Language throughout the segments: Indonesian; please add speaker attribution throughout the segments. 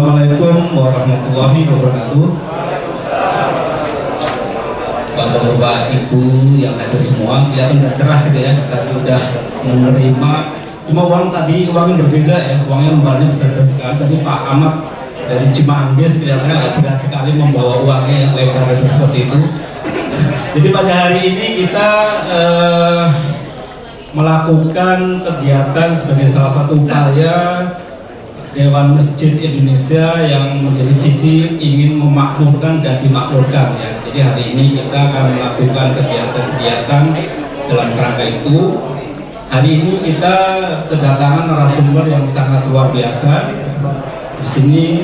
Speaker 1: Assalamualaikum warahmatullahi wabarakatuh. Bapak-bapak, ibu yang ada semua, kelihatan udah cerah gitu ya. Tadi udah menerima. Cuma uang tadi uangnya berbeda ya. Uangnya lembarnya besar sekali. Tadi Pak Ahmad dari Cimanggis kelihatannya agak berat sekali membawa uangnya yang lebar dan seperti itu. Jadi pada hari ini kita melakukan kegiatan sebagai salah satu upaya Dewan Masjid Indonesia yang menjadi visi ingin memakmurkan dan dimakmurkan ya. Jadi hari ini kita akan melakukan kegiatan-kegiatan dalam kerangka itu. Hari ini kita kedatangan narasumber yang sangat luar biasa. Di sini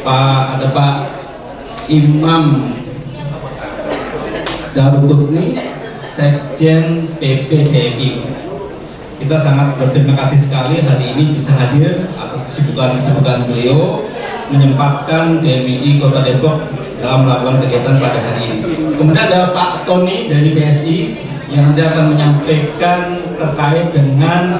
Speaker 1: ada Pak Imam Daruqutni, Sekjen PPDI. Kita sangat berterima kasih sekali hari ini bisa hadir atas kesibukan beliau menyempatkan DMI Kota Depok dalam melakukan kegiatan pada hari ini. Kemudian ada Pak Tony dari BSI yang nanti akan menyampaikan terkait dengan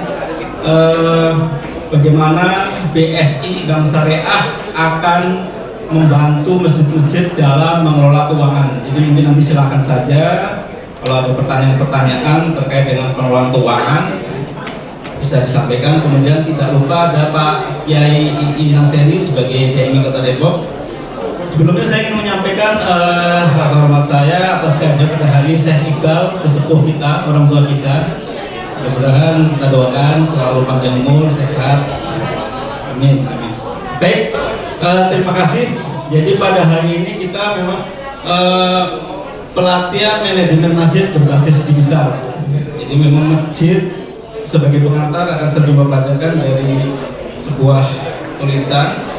Speaker 1: bagaimana BSI Bank Syariah akan membantu masjid-masjid dalam mengelola keuangan. Jadi mungkin nanti silakan saja kalau ada pertanyaan-pertanyaan terkait dengan pengelolaan keuangan bisa disampaikan. Kemudian tidak lupa ada Pak Kiai I Naseri sebagai DMI Kota Depok. Sebelumnya saya ingin menyampaikan rasa hormat saya atas kehadiran pada hari ini Syekh Iqbal, sesepuh kita, orang tua kita. Mudah-mudahan kita doakan selalu panjang umur, sehat. Amin. Amin. Baik, terima kasih. Jadi pada hari ini kita memang pelatihan manajemen masjid berbasis digital. Jadi memang masjid sebagai pengantar akan saya coba bacakan dari sebuah tulisan.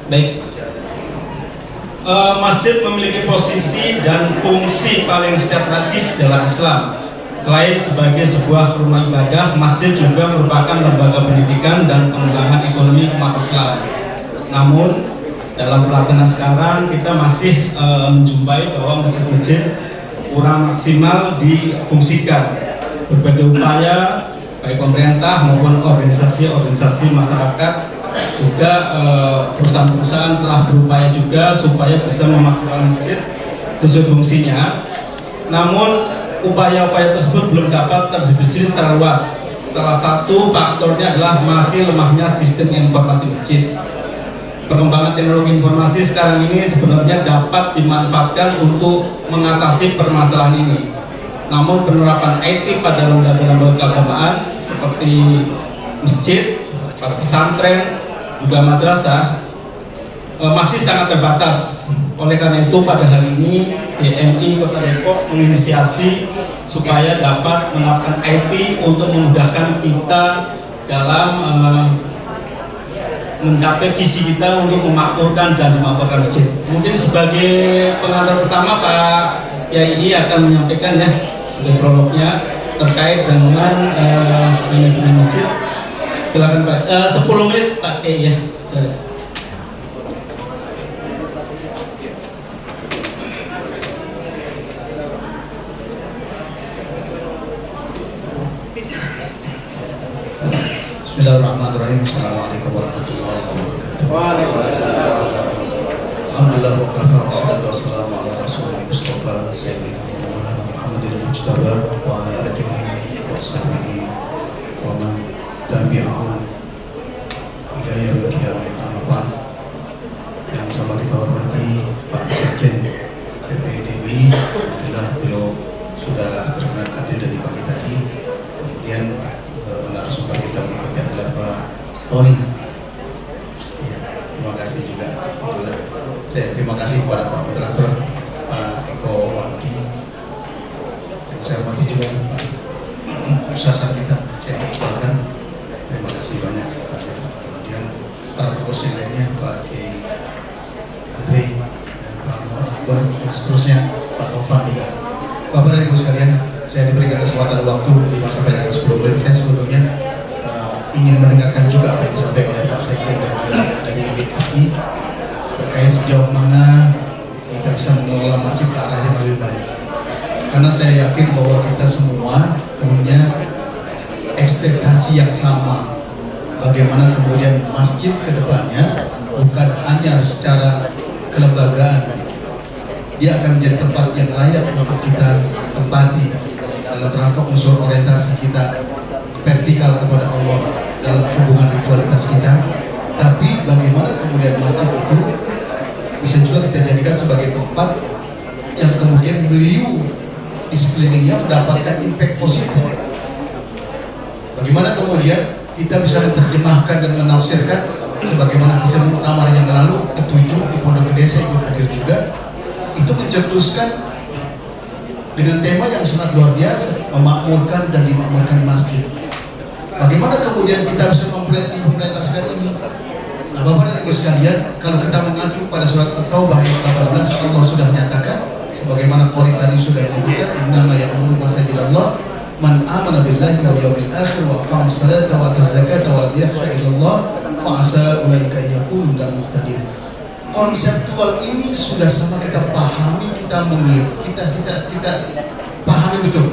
Speaker 1: Baik. Masjid memiliki posisi dan fungsi paling strategis dalam Islam. Selain sebagai sebuah rumah ibadah, masjid juga merupakan lembaga pendidikan dan pengembangan ekonomi umat Islam. Namun, dalam pelaksanaan sekarang kita masih menjumpai bahwa masjid-masjid kurang maksimal difungsikan. Berbagai upaya, baik pemerintah maupun organisasi-organisasi masyarakat juga perusahaan-perusahaan telah berupaya juga supaya bisa memaksimalkan masjid sesuai fungsinya. Namun upaya-upaya tersebut belum dapat terdistribusi secara luas. Salah satu faktornya adalah masih lemahnya sistem informasi masjid. Perkembangan teknologi informasi sekarang ini sebenarnya dapat dimanfaatkan untuk mengatasi permasalahan ini. Namun penerapan IT pada lembaga-lembaga keagamaan seperti masjid, pada pesantren, juga madrasah masih sangat terbatas. Oleh karena itu pada hari ini DMI Kota Depok menginisiasi supaya dapat menerapkan IT untuk memudahkan kita dalam mencapai visi kita untuk memakmurkan dan dimakmurkan masjid. Mungkin sebagai pengantar pertama Pak Kiai akan menyampaikan ya sebagai prolognya terkait dengan manajemen masjid. Silakan Pak, 10 menit Pak Kiai ya.
Speaker 2: Bismillahirrahmanirrahim. Assalamualaikum warahmatullahi wabarakatuh. Waalaikumsalam. Alhamdulillah wa kafa wassalatu wassalamu ala rasulillah Mustafa Sayyidina Muhammadin Mujtaba wa ala alihi wa sahbihi wa man tabi'ahum ila yaumil qiyamah. Yang sama kita hormati Pak Sekjen PPDI, alhamdulillah beliau sudah berkenan hadir dari pagi tadi. Kemudian narasumber kita berikutnya adalah Pak Tony. Ya, terima kasih juga. Alhamdulillah. Saya terima kasih kepada Pak Moderator Pak Eko Wandi. Dan saya hormati juga Pak Usasa kita, saya ikhlaskan. Terima kasih banyak. Kemudian para pengurus yang lainnya Pak Kiai Andre dan Pak Muhammad Akbar dan seterusnya, Pak Taufan juga. Bapak dan Ibu sekalian, saya diberikan kesempatan waktu 5-10 menit, saya sebetulnya ingin mendengarkan juga apa yang disampaikan oleh Pak Sekjen dan juga dari BSI terkait sejauh mana kita bisa mengelola masjid ke arah yang lebih baik. Karena saya yakin bahwa kita semua punya ekspektasi yang sama, bagaimana kemudian masjid ke depannya bukan hanya secara kelembagaan, dia akan menjadi tempat yang layak untuk kita tempati dalam rangka unsur orientasi kita vertikal kepada Allah dalam hubungan ritualitas kita. Tapi bagaimana kemudian masjid itu bisa juga kita jadikan sebagai tempat yang kemudian beliau di sekelilingnya mendapatkan impact positif. Bagaimana kemudian kita bisa menerjemahkan dan menafsirkan sebagaimana hasil muktamar yang lalu ke-7 di Pondok Gede, saya ikut hadir juga, itu mencetuskan dengan tema yang sangat luar biasa, memakmurkan dan dimakmurkan masjid. Bagaimana kemudian kita bisa mengimplementasikan ini? Nah, Bapak dan Ibu sekalian, kalau kita mengacu pada surat At-Taubah ayat 18, Allah sudah menyatakan sebagaimana Qori tadi sudah disebutkan, innama ya'muru masajidallah man amana billahi wal yawmil akhir wa aqama as-salata wa ata az-zakata wa lam yakhsha illallah fa asa ulaika yakunu minal muhtadin. Konseptual ini sudah sama kita pahami, kita pahami betul.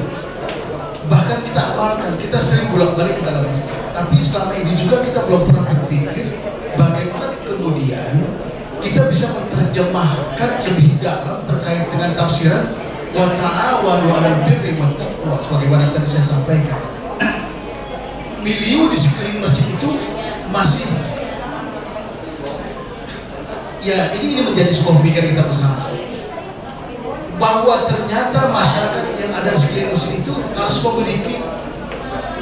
Speaker 2: Bahkan kita amalkan, kita sering bolak-balik ke dalam masjid. Tapi selama ini juga kita belum pernah berpikir bagaimana kemudian kita bisa menerjemahkan lebih dalam terkait dengan tafsiran wa ta'awanu 'alal birri wat taqwa sebagaimana tadi saya sampaikan. Milieu di sekeliling masjid itu masih, ya ini menjadi sebuah pemikiran kita bersama bahwa ternyata masyarakat yang ada di sekeliling masjid itu harus memiliki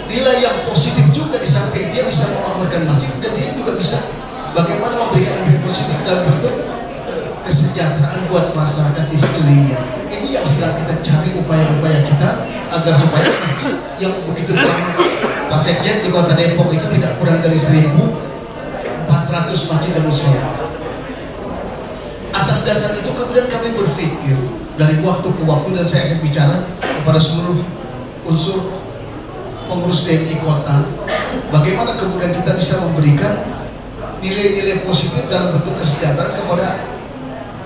Speaker 2: nilai yang positif juga, di samping dia bisa memakmurkan masjid dan dia juga bisa bagaimana memberikan impact positif dalam bentuk kesejahteraan buat masyarakat di sekelilingnya. Ini yang sedang kita cari upaya-upaya kita agar supaya masjid yang begitu banyak, Pak Sekjen, di Kota Depok itu tidak kurang dari 1.400 masjid dan mushola. Atas dasar itu kemudian kami berpikir dari waktu ke waktu, dan saya akan bicara kepada seluruh unsur pengurus DNI kota, bagaimana kemudian kita bisa memberikan nilai-nilai positif dalam bentuk kesejahteraan kepada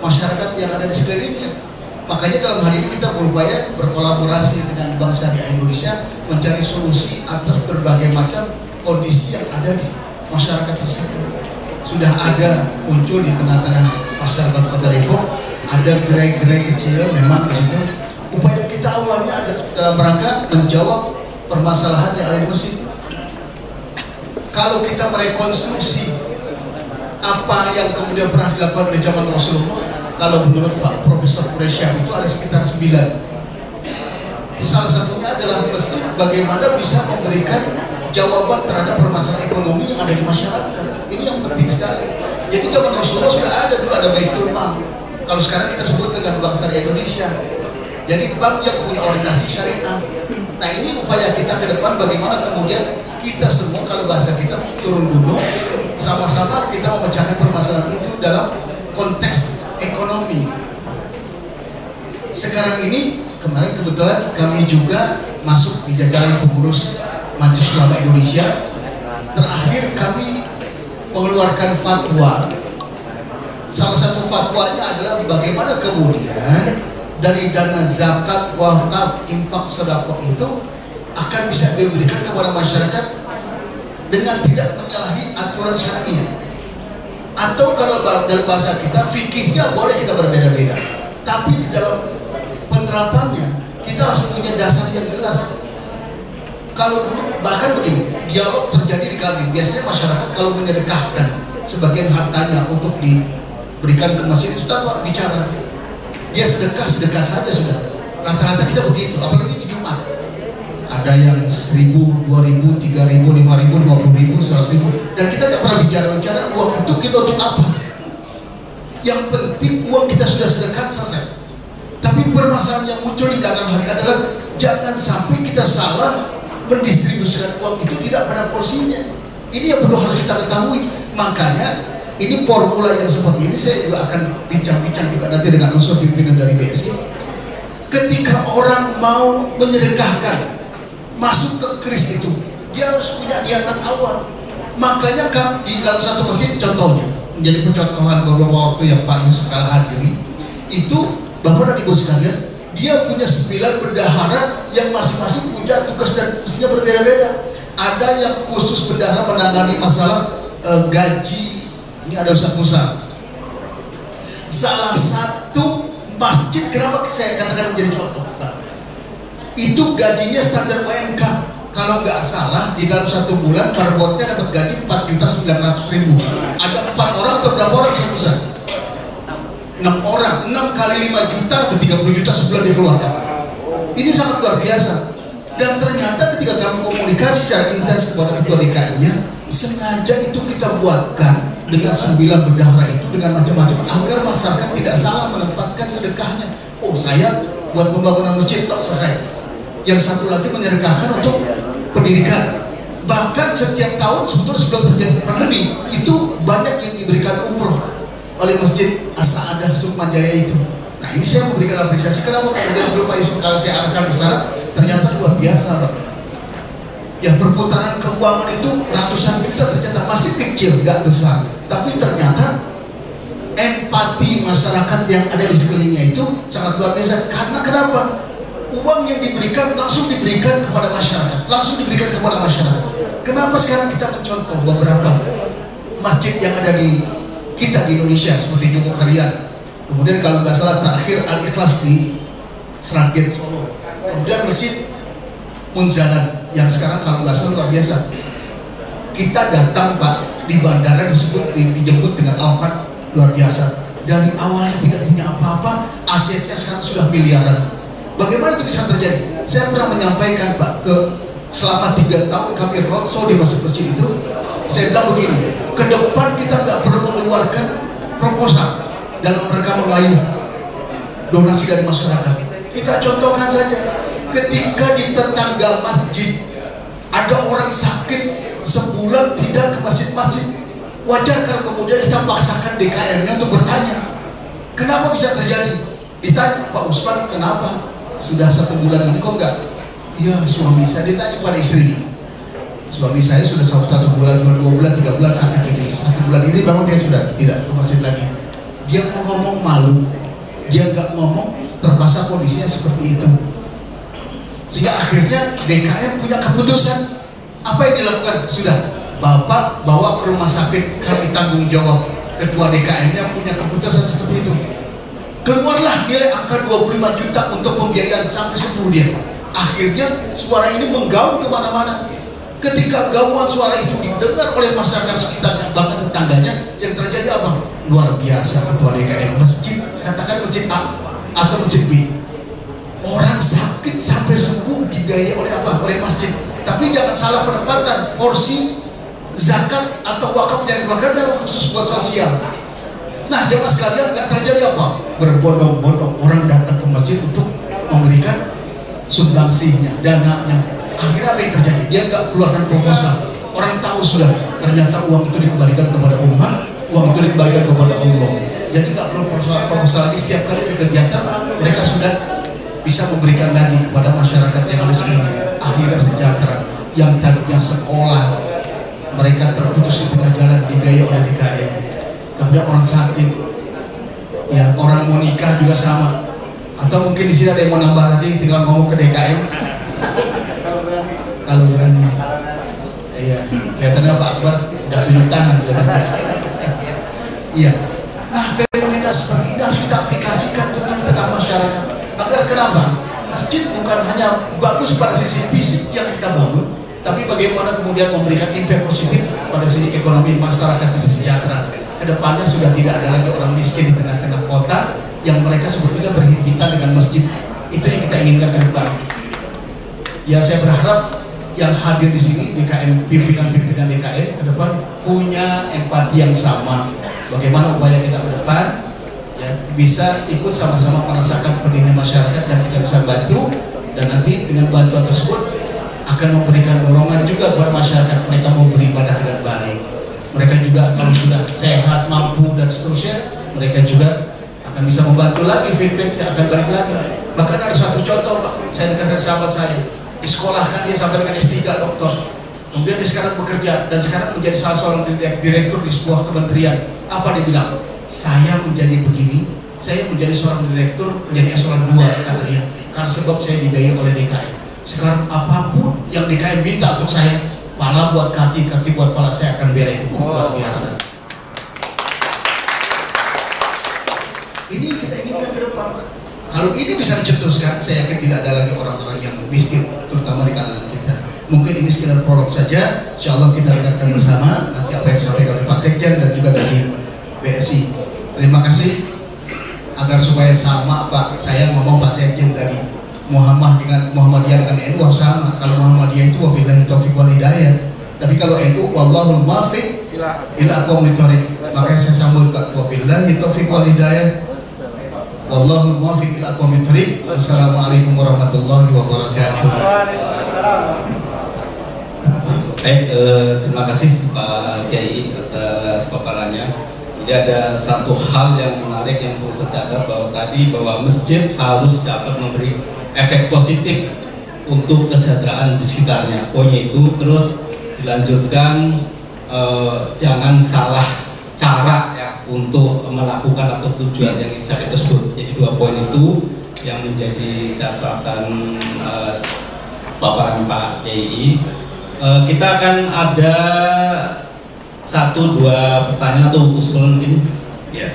Speaker 2: masyarakat yang ada di sekelilingnya. Makanya dalam hari ini kita berupaya berkolaborasi dengan Bank Syariah Indonesia mencari solusi atas berbagai macam kondisi yang ada di masyarakat tersebut. Sudah ada muncul di tengah-tengah masyarakat Kota Depok, ada gerai-gerai kecil memang di situ. Upaya kita awalnya ada dalam rangka menjawab permasalahan yang ada di masjid. Kalau kita merekonstruksi apa yang kemudian pernah dilakukan oleh zaman Rasulullah, kalau menurut Pak Profesor Quraisyah itu ada sekitar 9. Salah satunya adalah masjid bagaimana bisa memberikan jawaban terhadap permasalahan ekonomi yang ada di masyarakat. Ini yang penting sekali. Jadi zaman Rasulullah sudah ada, dulu ada Baitul Mal. Kalau sekarang kita sebut dengan Bank Syariah Indonesia. Jadi bank yang punya orientasi syariah. Nah, ini upaya kita ke depan bagaimana kemudian kita semua, kalau bahasa kita, turun gunung, sama-sama kita memecahkan permasalahan itu dalam konteks ekonomi. Sekarang ini, kemarin kebetulan kami juga masuk di jajaran pengurus Majelis Ulama Indonesia. Terakhir kami mengeluarkan fatwa. Salah satu fatwanya adalah bagaimana kemudian dari dana zakat, wakaf, infak, sedekah itu akan bisa diberikan kepada masyarakat dengan tidak menyalahi aturan syar'i. Atau kalau dalam bahasa kita, fikihnya boleh kita berbeda-beda, tapi di dalam penerapannya kita harus punya dasar yang jelas. Kalau dulu bahkan begini, dialog terjadi di kami. Biasanya masyarakat kalau menyedekahkan sebagian hartanya untuk diberikan ke masjid itu tanpa bicara, dia sedekah saja sudah. Rata-rata kita begitu, apalagi di Jumat. Ada yang 1.000, 2.000, 3.000, 5.000, 50.000, 100.000, dan kita tidak pernah bicara uang itu kita untuk apa. Yang penting uang kita sudah sedekah, selesai. Tapi permasalahan yang muncul di belakang hari adalah jangan sampai kita salah mendistribusikan uang itu tidak pada porsinya. Ini yang perlu harus kita ketahui. Makanya ini formula yang seperti ini saya juga akan bincang-bincang juga nanti dengan unsur pimpinan dari BSI. ketika orang mau menyedekahkan masuk ke kris itu, dia harus punya niatan awal. Makanya kan di dalam satu masjid, contohnya menjadi percontohan beberapa waktu yang Pak Yusuf kalah hadiri, itu bahwa dan ibu sekalian, dia punya 9 bendahara yang masing-masing punya tugas dan fungsinya berbeda-beda. Ada yang khusus bendahara menangani masalah gaji. Ini ada Ustaz Musa. Salah satu masjid, kenapa saya katakan menjadi contoh, itu gajinya standar UMK. Kalau nggak salah di dalam 1 bulan perbotnya dapat gaji 4.900.000. Ada 4 orang atau berapa orang sebesar? 6 orang. 6 kali 5 juta udah 30 juta sebulan dia keluarkan. Ini sangat luar biasa. Dan ternyata ketika kami komunikasi secara intens kepada ketua DKM-nya, sengaja itu kita buatkan dengan 9 bendahara itu dengan macam-macam agar masyarakat tidak salah menempatkan sedekahnya. Oh, saya buat pembangunan masjid, tak selesai. Yang satu lagi menyedekahkan untuk pendidikan. Bahkan setiap tahun sebetulnya sebelum terjadi pandemi itu banyak yang diberikan umroh oleh Masjid As-Sa'adah Sukmanjaya itu. Nah, ini saya memberikan apresiasi. Kenapa kemudian dulu Pak Yusuf kalau saya arahkan ke sana, ternyata luar biasa, Pak. Ya, perputaran keuangan itu ratusan juta, ternyata masih kecil, nggak besar. Tapi ternyata empati masyarakat yang ada di sekelilingnya itu sangat luar biasa. Karena kenapa? Uang yang diberikan langsung diberikan kepada masyarakat, langsung diberikan kepada masyarakat. Kenapa sekarang kita mencontoh beberapa masjid yang ada di kita di Indonesia seperti Jumbo Kalian, kemudian kalau nggak salah terakhir Al-Ikhlas di Seragen Solo, kemudian Masjid Munzalan yang sekarang kalau nggak salah luar biasa. Kita datang Pak di bandara dijemput dengan Alphard luar biasa. Dari awalnya tidak punya apa-apa, asetnya sekarang sudah miliaran. Bagaimana itu bisa terjadi? Saya pernah menyampaikan Pak selama 3 tahun kami roadshow di masjid-masjid itu, saya bilang begini, ke depan kita nggak perlu mengeluarkan proposal dalam rangka meraih donasi dari masyarakat. Kita contohkan saja, ketika di tetangga masjid ada orang sakit sebulan tidak ke masjid-masjid, wajar kalau kemudian kita paksakan DKM-nya untuk bertanya, kenapa bisa terjadi? Ditanya, Pak Usman, kenapa? Sudah 1 bulan ini kok enggak? Iya, suami saya. Ditanya pada istrinya, suami saya sudah 1 bulan, 2 bulan, 3 bulan sakit ini. 1 bulan ini memang dia sudah tidak ke masjid lagi. Dia mau ngomong malu, dia nggak ngomong, terpaksa kondisinya seperti itu. Sehingga akhirnya DKM punya keputusan. Apa yang dilakukan? Sudah, Bapak bawa ke rumah sakit, kami tanggung jawab. Ketua DKM-nya punya keputusan seperti itu. Keluarlah nilai angka 25 juta untuk pembiayaan sampai 10 dia. Akhirnya suara ini menggaung kemana-mana. Ketika gaungan suara itu didengar oleh masyarakat sekitarnya, bahkan tetangganya, yang terjadi apa? Luar biasa ketua DKM masjid, katakan masjid A atau masjid B. Orang sakit sampai sembuh dibiayai oleh apa? Oleh masjid. Tapi jangan salah penempatan porsi zakat atau wakaf yang dikeluarkan khusus buat sosial. Nah, jemaah sekalian, nggak terjadi apa? Berbondong-bondong orang datang ke masjid untuk memberikan sumbangsihnya, dananya. Akhirnya apa yang terjadi? Dia nggak keluarkan proposal. Orang tahu sudah, ternyata uang itu dikembalikan kepada umat, uang itu dikembalikan kepada Allah. Jadi nggak perlu proposal lagi. Setiap kali di kegiatan, mereka sudah bisa memberikan lagi kepada masyarakat yang ada di sini. Akhirnya sejahtera. Yang tadinya sekolah, mereka terputus di tengah jalan dibiayai oleh DKM. Kemudian orang sakit, ya orang mau nikah juga sama. Atau mungkin di sini ada yang mau nambah lagi, tinggal ngomong ke DKM. Kalau berani, iya. Kelihatannya Pak Akbar udah tunjuk tangan. Iya. Nah, fenomena seperti ini harus kita aplikasikan untuk di tengah masyarakat. Agar kenapa? Masjid bukan hanya bagus pada sisi fisik yang kita bangun, tapi bagaimana kemudian memberikan impact positif pada sisi ekonomi masyarakat di sejahtera. Kedepannya sudah tidak ada lagi orang miskin di tengah-tengah kota yang mereka sebetulnya berhimpitan dengan masjid. Itu yang kita inginkan ke depan. Ya, saya berharap yang hadir di sini DKM, pimpinan-pimpinan DKM ke depan punya empati yang sama. Bagaimana upaya kita ke depan ya bisa ikut sama-sama merasakan pedihnya masyarakat dan kita bisa bantu, dan nanti dengan bantuan tersebut akan memberikan dorongan juga kepada masyarakat, mereka mau beribadah dengan baik. Mereka juga kalau sudah sehat, mampu dan seterusnya, mereka juga akan bisa membantu lagi, feedbacknya akan balik lagi. Bahkan ada suatu contoh Pak, saya dengar dari sahabat saya, disekolahkan dia sampai dengan S3 doktor, kemudian dia sekarang bekerja dan sekarang menjadi salah seorang direktur di sebuah kementerian. Apa dia bilang? Saya menjadi begini, saya menjadi seorang direktur, menjadi eselon 2 kata dia, karena sebab saya dibiayai oleh DKM. Sekarang apapun yang DKM minta untuk saya, pala buat kaki, kaki buat pala, saya akan belain. Luar biasa. Ini kita inginkan ke depan. Kalau ini bisa dicetuskan, saya yakin tidak ada lagi orang-orang yang miskin, terutama di kalangan kita. Mungkin ini sekedar prolog saja. Insya Allah kita dengarkan bersama nanti apa yang disampaikan oleh Pak Sekjen dan juga dari BSI. Terima kasih. Agar supaya sama Pak, saya ngomong Pak Sekjen tadi, Muhammadiyah dengan NU harus sama. Kalau Muhammadiyah itu wabillahi taufiq wal hidayah, tapi kalau NU wallahul muwaffiq ila aqwamit thoriq. Makanya saya sambut Pak, wabillahi taufiq wal hidayah, wallahul muwaffiq ila aqwamit thoriq. Wassalamualaikum warahmatullahi wabarakatuh.
Speaker 1: Baik, terima kasih Pak Kiai atas paparannya. Jadi ada satu hal yang menarik yang perlu saya catat bahwa masjid harus dapat memberi efek positif untuk kesejahteraan di sekitarnya. Poinnya itu terus dilanjutkan, jangan salah cara ya untuk melakukan atau tujuan yang dicapai tersebut. Jadi 2 poin itu yang menjadi catatan paparan Pak Kiai. Kita akan ada 1-2 pertanyaan atau usulan mungkin.
Speaker 2: Ya,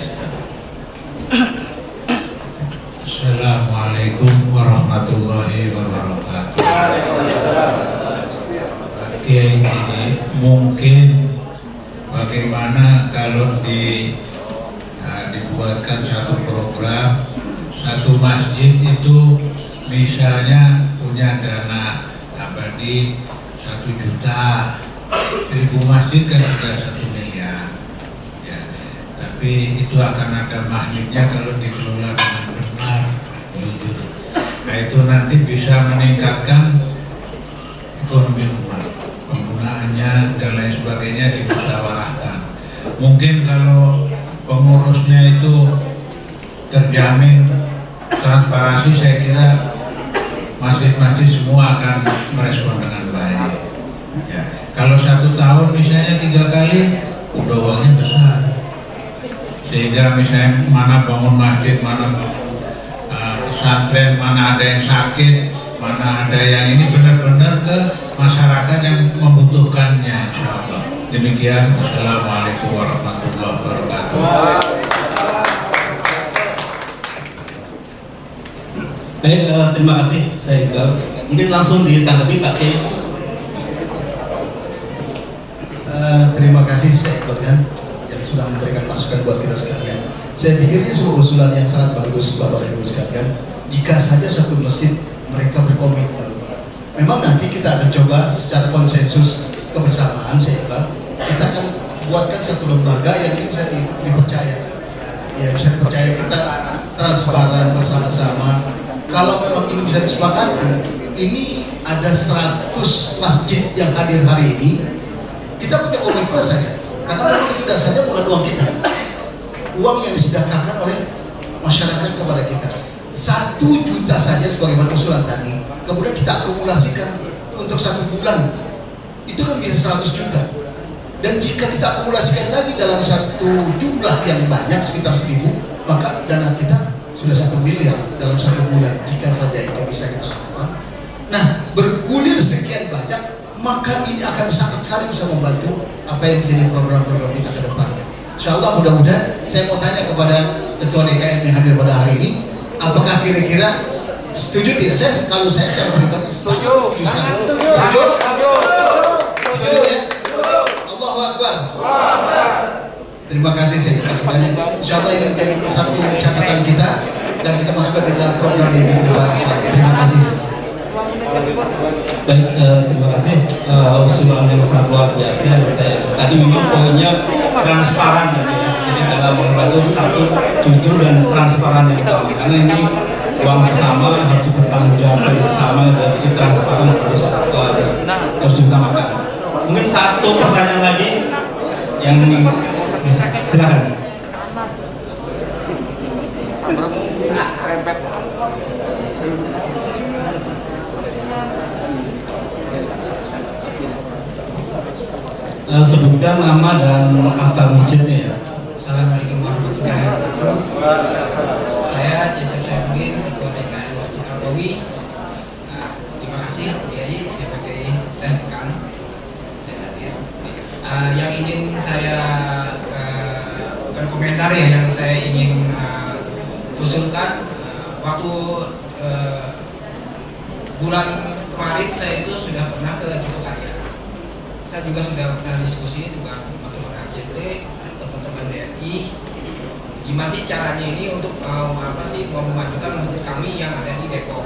Speaker 3: Assalamualaikum warahmatullahi wabarakatuh. Kiai ini mungkin bagaimana kalau dibuatkan satu program, satu masjid itu misalnya punya dana abadi 1 juta, 1000 masjid kan sudah 1 miliar ya, tapi itu akan ada magnetnya kalau dikelola dengan benar, jujur. Nah itu nanti bisa meningkatkan ekonomi umat, penggunaannya dan lain sebagainya dimusyawarahkan. Mungkin kalau pengurusnya itu terjamin transparansi, saya kira masjid-masjid semua akan merespon dengan baik ya. Kalau 1 tahun misalnya 3 kali, udah uangnya besar, sehingga misalnya mana bangun masjid, mana pesantren, mana ada yang sakit, mana ada yang ini, benar-benar ke masyarakat yang membutuhkannya, insya Allah. Demikian, Assalamualaikum warahmatullahi wabarakatuh.
Speaker 1: Baik, terima kasih. Saya mungkin langsung ditanggapi Pak Kiai.
Speaker 2: Terima kasih Syekh Iqbal yang sudah memberikan masukan buat kita sekalian. Saya pikir ini sebuah usulan yang sangat bagus Bapak Ibu sekalian. Jika saja suatu masjid mereka berkomitmen, memang nanti kita akan coba secara konsensus kebersamaan Syekh Iqbal, kita akan buatkan satu lembaga yang ini bisa dipercaya. Ya bisa dipercaya, kita transparan bersama-sama. Kalau memang ini bisa disepakati, ini ada 100 masjid yang hadir hari ini, kita punya komitmen saja, karena memang itu dasarnya bukan uang kita, uang yang disedekahkan oleh masyarakat kepada kita. 1 juta saja sebagaimana usulan tadi, kemudian kita akumulasikan untuk 1 bulan, itu kan bisa 100 juta. Dan jika kita akumulasikan lagi dalam satu jumlah yang banyak sekitar 1000, maka dana kita sudah 1 miliar dalam 1 bulan. Jika saja itu bisa kita lakukan, nah bergulir sekian banyak, maka ini akan sangat sekali bisa membantu apa yang menjadi program-program kita ke depannya. Insya Allah mudah-mudahan. Saya mau tanya kepada Ketua DKM yang hadir pada hari ini, apakah kira-kira setuju tidak? Kalau saya secara pribadi setuju. Setuju? Setuju ya? Allahu Akbar. Terima kasih saya kasih banyak. Insya Allah ini menjadi satu catatan kita dan kita masukkan di dalam program yang kita depan. Terima kasih.
Speaker 1: Baik, terima kasih. Usulan yang sangat luar biasa. Saya tadi memang poinnya transparan ya. Jadi dalam membantu satu jujur dan transparan yang utama. Karena ini uang bersama harus bertanggung jawab bersama, jadi transparan harus diutamakan. Mungkin 1 pertanyaan lagi yang silakan. sebutkan nama dan asal masjidnya ya.
Speaker 4: Assalamualaikum warahmatullahi wabarakatuh. Saya Cecep Saifuddin, Ketua TKN Masjid Al-Qawi. Terima kasih Kiai, saya pakai bukan dan hadir. Yang ingin saya bukan komentar ya, yang saya ingin usulkan waktu bulan kemarin saya itu sudah pernah ke Jogokarya. Saya juga sudah pernah diskusi dengan teman-teman ACT, teman-teman DNI. Gimana sih caranya ini untuk mau memajukan masjid kami yang ada di Depok.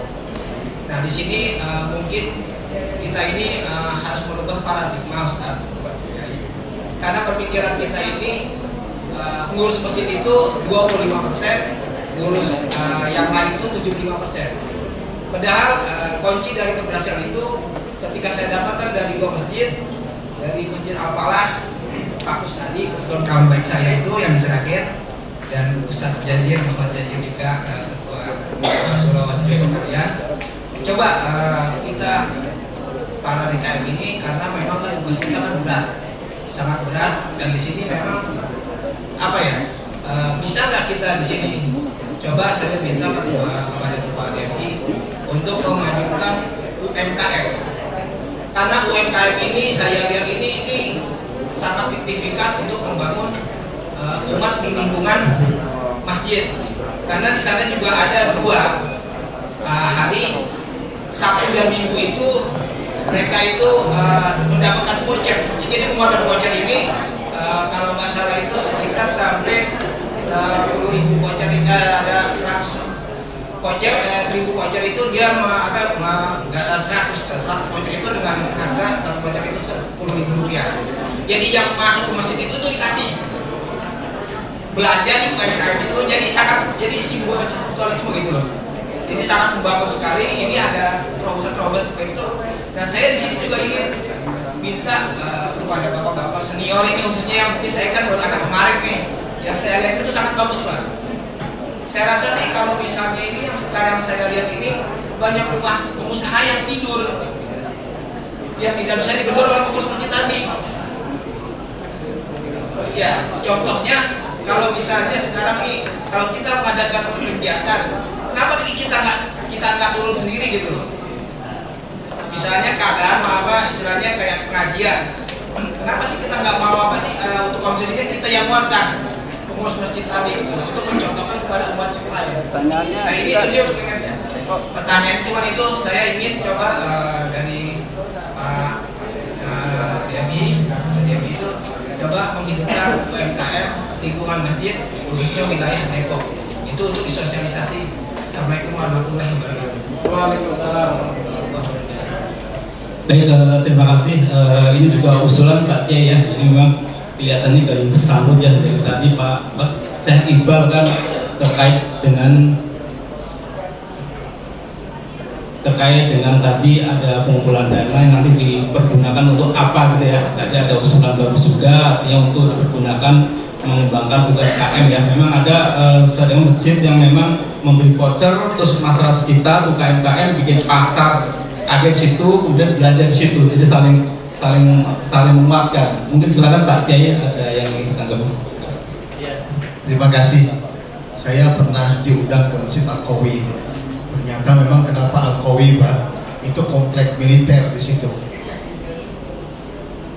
Speaker 4: Nah di sini mungkin kita ini harus merubah paradigma, Ustaz. Karena perpikiran kita ini ngurus masjid itu 25%, ngurus yang lain itu 75%. Padahal kunci dari keberhasilan itu ketika saya dapatkan dari dua masjid, dari Masjid Al-Falah, Pak Kusnadi, kebetulan kawan baik saya itu yang di Seragen, dan Ustadz Jazir, Muhammad Jazir juga Ketua Sulawesi Jogokarya. Coba kita para DKM ini, karena memang tugas kita kan berat, sangat berat, dan di sini memang apa ya, bisa nggak kita di sini? Coba saya minta kepada Ketua DMI untuk memajukan UMKM. Karena UMKM ini saya lihat ini sangat signifikan untuk membangun umat di lingkungan masjid. Karena di sana juga ada dua hari, Sabtu dan Minggu itu mereka itu mendapatkan voucher. Jadi pengeluaran voucher ini kalau nggak salah itu sekitar sampai 10.000 voucher, ada 100 voucher, 1.000 voucher itu dia nggak 100 voucher itu dengan harga 1 voucher itu Rp10.000. Jadi yang masuk ke masjid itu tuh dikasih belanja di UMKM itu, jadi simbol spiritualisme gitu loh. Ini sangat membangun sekali. Ini ada terobosan seperti itu. Nah saya di sini juga ingin minta kepada bapak-bapak senior ini, khususnya yang seperti saya kan baru anak kemarin nih, yang saya lihat itu sangat bagus Pak. Saya rasa sih kalau misalnya ini yang sekarang saya lihat ini banyak pengusaha yang tidur, yang tidak bisa digedor oleh pengurus masjid tadi. Ya, contohnya kalau misalnya sekarang nih, kalau kita mengadakan kegiatan, kenapa kita nggak turun sendiri gitu loh? Misalnya keadaan istilahnya kayak pengajian, kenapa sih kita nggak mau untuk konsumsinya kita yang muatkan pengurus masjid tadi gitu loh, untuk mencontohkan kepada umat yang lain. Nah ini itu dia pertanyaan, cuman itu saya ingin coba dari Pak DMI itu coba menghidupkan UMKM lingkungan masjid, khususnya wilayah Depok, itu untuk disosialisasi. Assalamualaikum warahmatullahi wabarakatuh.
Speaker 5: Waalaikumsalam.
Speaker 1: Baik, terima kasih. Ini juga usulan Pak Kiai ya. Ini memang kelihatannya gayung bersambut ya dari tadi Pak Syekh Iqbal kan terkait dengan tadi ada pengumpulan dana yang nanti dipergunakan untuk apa gitu ya. Tadi ada usulan bagus juga, artinya untuk dipergunakan mengembangkan UMKM ya. Memang ada sedang masjid yang memang memberi voucher, terus masyarakat sekitar UMKM bikin pasar kaget situ, kemudian belanja di situ, jadi saling menguatkan. Mungkin silakan Pak Kiai, ada yang ingin ditanggapi.
Speaker 2: Terima kasih. Saya pernah diundang ke Masjid Al-Qawi. Ternyata memang kenapa Al-Qawi Pak, itu komplek militer di situ.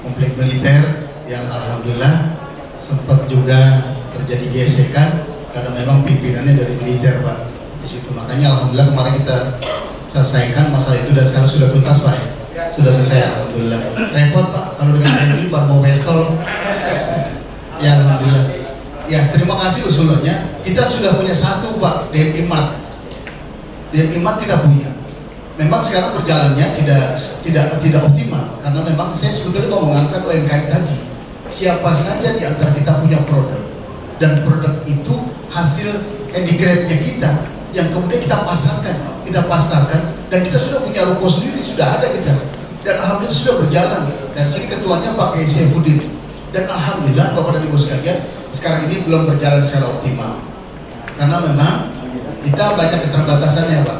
Speaker 2: Komplek militer yang alhamdulillah sempat juga terjadi gesekan karena memang pimpinannya dari militer Pak di situ. Makanya alhamdulillah kemarin kita selesaikan masalah itu dan sekarang sudah tuntas Pak ya. Sudah selesai alhamdulillah. Repot Pak kalau dengan TNI baru mau pistol. Ya alhamdulillah. Ya terima kasih usulannya. Kita sudah punya satu Pak, DMI Mart. DMI Mart kita punya. Memang sekarang perjalanannya tidak optimal karena memang saya sebetulnya mau mengangkat UMKM tadi. Siapa saja di antara kita punya produk dan produk itu hasil handicraft-nya kita yang kemudian kita pasarkan dan kita sudah punya ruko sendiri, sudah ada kita, dan alhamdulillah sudah berjalan. Dan sini ketuanya Pak Kiai Saifuddin, dan alhamdulillah Bapak dan Ibu sekalian sekarang ini belum berjalan secara optimal karena memang kita banyak keterbatasannya Pak.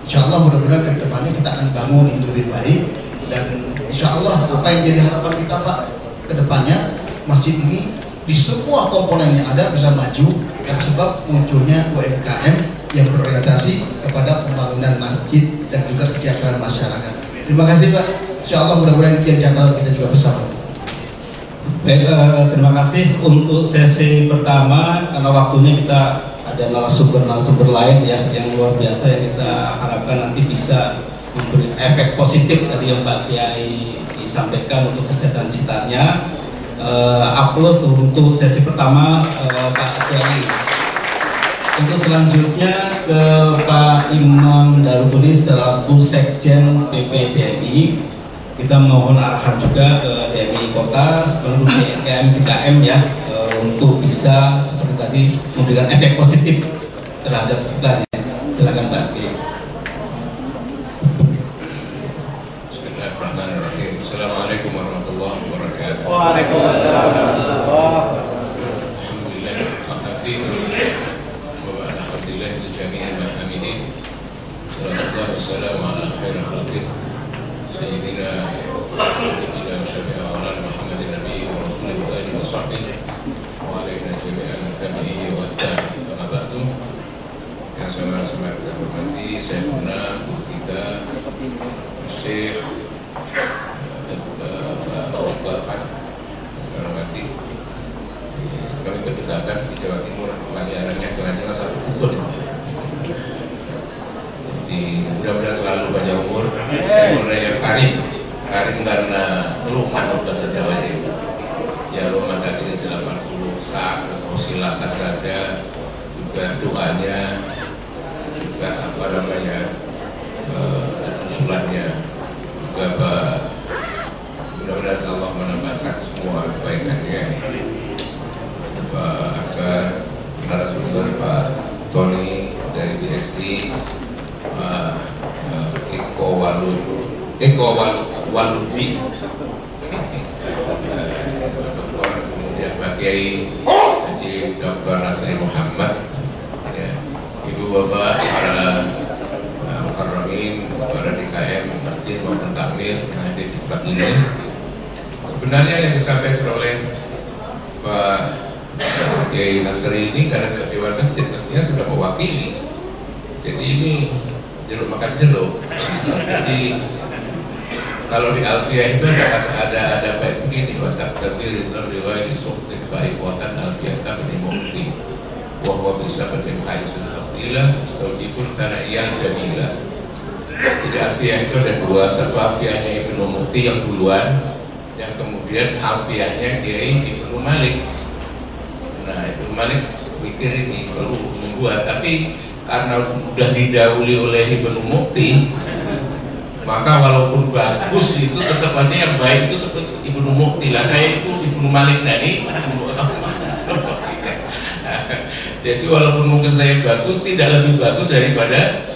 Speaker 2: Insya Allah mudah-mudahan ke depannya kita akan bangun itu lebih baik, dan insya Allah apa yang jadi harapan kita Pak, kedepannya masjid ini di semua komponen yang ada bisa maju karena sebab munculnya UMKM yang berorientasi kepada pembangunan masjid dan juga kesejahteraan masyarakat. Terima kasih Pak. Insya Allah mudah-mudahan ini jadi catatan kita juga bersama.
Speaker 1: Baik, terima kasih untuk sesi pertama. Karena waktunya kita ada narasumber lain ya yang luar biasa yang kita harapkan nanti bisa memberi efek positif tadi yang Pak Kiai disampaikan untuk kesehatan sitarnya. Aplaus untuk sesi pertama Pak Kiai. Untuk selanjutnya ke Pak Imam Darukunis selaku Sekjen PPDMI. Kita mohon arahan juga ke DMI Kota seluruh PKM ya untuk bisa seperti tadi memberikan efek positif terhadap sekitarnya. Silakan Pak Kiai.
Speaker 5: Bismillahirrahmanirrahim. Assalamualaikum warahmatullahi wabarakatuh.
Speaker 6: Waalaikumsalam warahmatullahi.
Speaker 5: Alhamdulillah, alhamdulillah jami'an hamidin. Sallallahu wasallam ala khair khalqih sayyidina Nabiyyina Syafi'i Maulana Muhammadin Nabi wa Rasulih wa alihi wa sahbihi wa alaina jami'an tabi'i wa tabi'in amma ba'du. Yang sama-sama kita hormati Syekhuna kita Syekh kami berkesempatan di Jawa Timur pelajarannya jalan-jalan satu buku. Jadi mudah-mudahan selalu panjang umur. Umur yang karim karena lumayan bahasa Jawa itu. Ya lumayan tadi 80 saat atau silakan saja juga doanya juga apa namanya usulannya juga mudah-mudahan Allah menambahkan semua kebaikannya. Agar narasumber Pak Tony dari BSD, Pak Eko Waludi, kemudian Pak Kiai Haji Dr. Nasri Muhammad, ya, Ibu Bapak para mukarramin, para DKM masjid maupun takmir yang ada di sebelah ini. Sebenarnya yang disampaikan oleh Pak Kiai Nasri ini karena Dewan Masjid mestinya sudah mewakili. Jadi ini jeruk makan jeruk. Jadi kalau di Alfiyah itu ada baik begini, watak terdiri terdiwai di sukti fa'iqwatan Alfiyah kami mukti bahwa bisa bertempai sudah ilah mustawjibun karena yang jamilah. Jadi Alfiyah itu ada dua, satu Alfiyahnya Ibnu Mukti yang duluan, yang kemudian Alfiyahnya Kiai Ibnu Malik. Nah, Ibnu Malik mikir ini perlu membuat, tapi karena sudah didahului oleh Ibnu Mukti, maka walaupun bagus itu tetap aja yang baik itu tetap Ibnu Mukti lah. Saya itu Ibnu Malik tadi. Jadi walaupun mungkin saya bagus, tidak lebih bagus daripada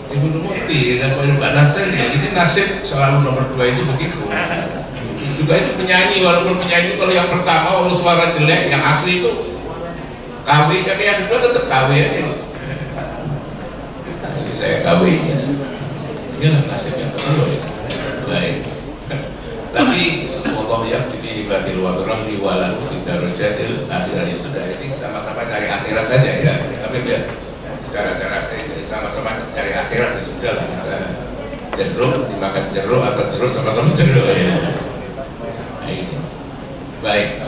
Speaker 5: Ibnu Mukti dan Pak Nasir. Ini nasib selalu nomor 2 itu begitu. Juga itu penyanyi, walaupun penyanyi kalau yang pertama walaupun suara jelek, yang asli itu KW, tapi yang kedua tetap KW aja gitu. Jadi saya KW aja. Inilah nasib yang kedua ya. Baik. Tapi Allah yang dilibatil wadrahli walahu fi darajatil akhirah ya sudah, ini sama-sama cari akhirat aja ya. Tapi biar cara-cara sama-sama cari akhirat ya sudah lah. Jeruk dimakan jeruk atau jeruk sama-sama jeruk ya. Ini. Baik,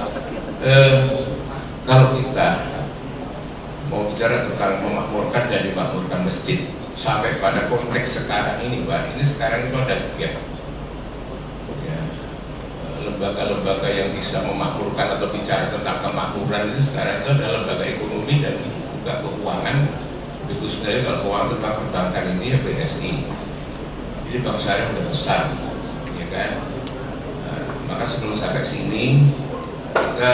Speaker 5: kalau kita mau bicara tentang memakmurkan dan dimakmurkan masjid sampai pada konteks sekarang ini, Pak, ini sekarang itu ada ya, lembaga-lembaga yang bisa memakmurkan atau bicara tentang kemakmuran itu sekarang itu adalah lembaga ekonomi dan juga keuangan. Itu sebenarnya kalau keuangan tentang perbankan ini ya BSI. Jadi bank syariah udah besar, ya kan? Maka sebelum sampai sini kita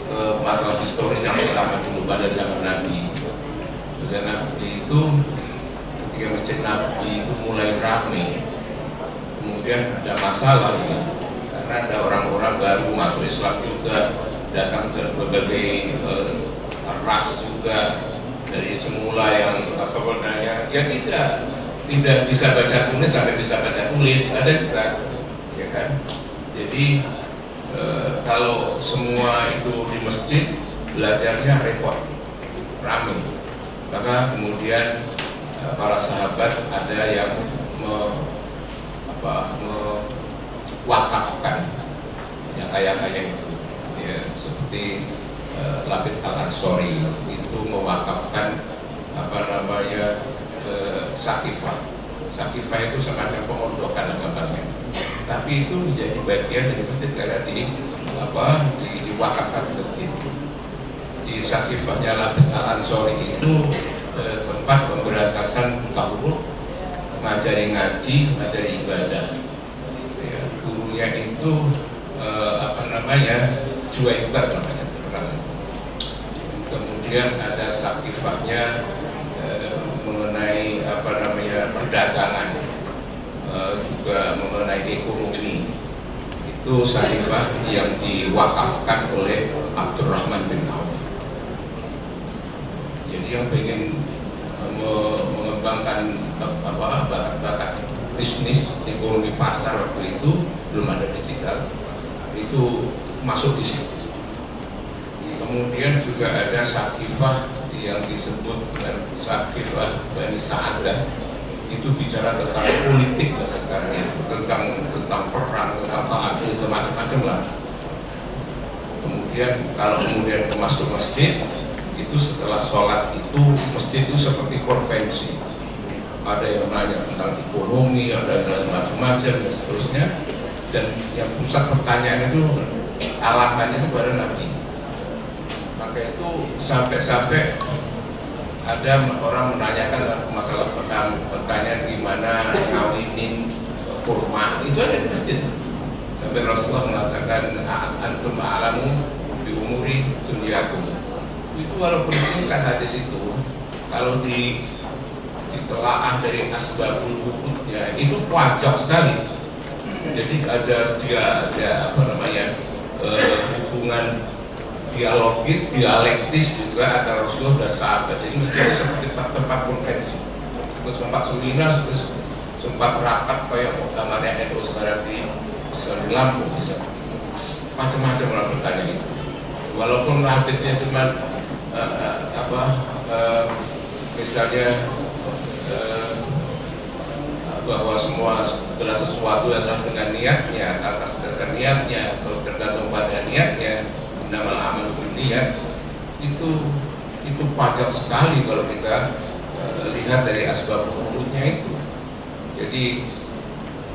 Speaker 5: ke masalah historis yang pertama dulu pada zaman Nabi. Zaman Nabi itu ketika masjid Nabi itu mulai ramai, kemudian ada masalah ini karena ada orang-orang baru masuk Islam juga, datang dari berbagai ras juga, dari semula yang apa namanya ya tidak bisa baca tulis sampai bisa baca tulis ada juga, ya kan? Jadi kalau semua itu di masjid belajarnya repot, ramai. Maka kemudian para sahabat ada yang mewakafkan yang kaya-kaya itu, ya, seperti Labid Al-Ansori itu mewakafkan Sakifah. Sakifah itu semacam pemondokan gambarnya, tapi itu menjadi bagian dari masjid karena diwakafkan masjid. Di Sakifahnya Labid Al-Ansori itu tempat pemberantasan buta huruf, ngajari ngaji, ngajari ibadah. Ya, gurunya itu Juwaibar namanya. Kemudian ada Sakifahnya mengenai perdagangan, juga mengenai ekonomi. Itu Sakifah yang diwakafkan oleh Abdurrahman bin Auf. Jadi yang ingin mengembangkan bakat-bakat bisnis, ekonomi pasar waktu itu belum ada digital, itu masuk di situ. Kemudian juga ada Sakifah yang disebut dengan Sakifah Bani Sa'adah, itu bicara tentang politik bahasa sekarang, tentang perang, tentang keadilan, macam-macam lah. Kemudian kalau kemudian masuk masjid, itu setelah sholat itu masjid itu seperti konvensi. Ada yang nanya tentang ekonomi, ada macam-macam dan seterusnya. Dan yang pusat pertanyaan itu alamannya itu pada Nabi. Maka itu sampai-sampai ada orang menanyakan masalah pertanyaan gimana ngawinin kurma, itu ada di masjid. Sampai Rasulullah mengatakan antum a'lamu bi umuri dunyakum. Itu walaupun itu kan hadis itu, kalau ditelaah dari asbabul wujudnya itu pajak sekali. Jadi ada hubungan dialogis, dialektis juga antara Rasulullah dan sahabat. Jadi mestinya seperti tempat konvensi, sempat seminar, sempat rapat kayak muktamarnya NU sekarang di Lampung, macam-macam orang bertanya itu. Walaupun habisnya cuma misalnya bahwa segala sesuatu adalah dengan niatnya, atas dasar niatnya, atau tergantung pada niatnya, innamal a'malu binniyat, itu pajak sekali kalau kita lihat dari asbab wurudnya itu. Jadi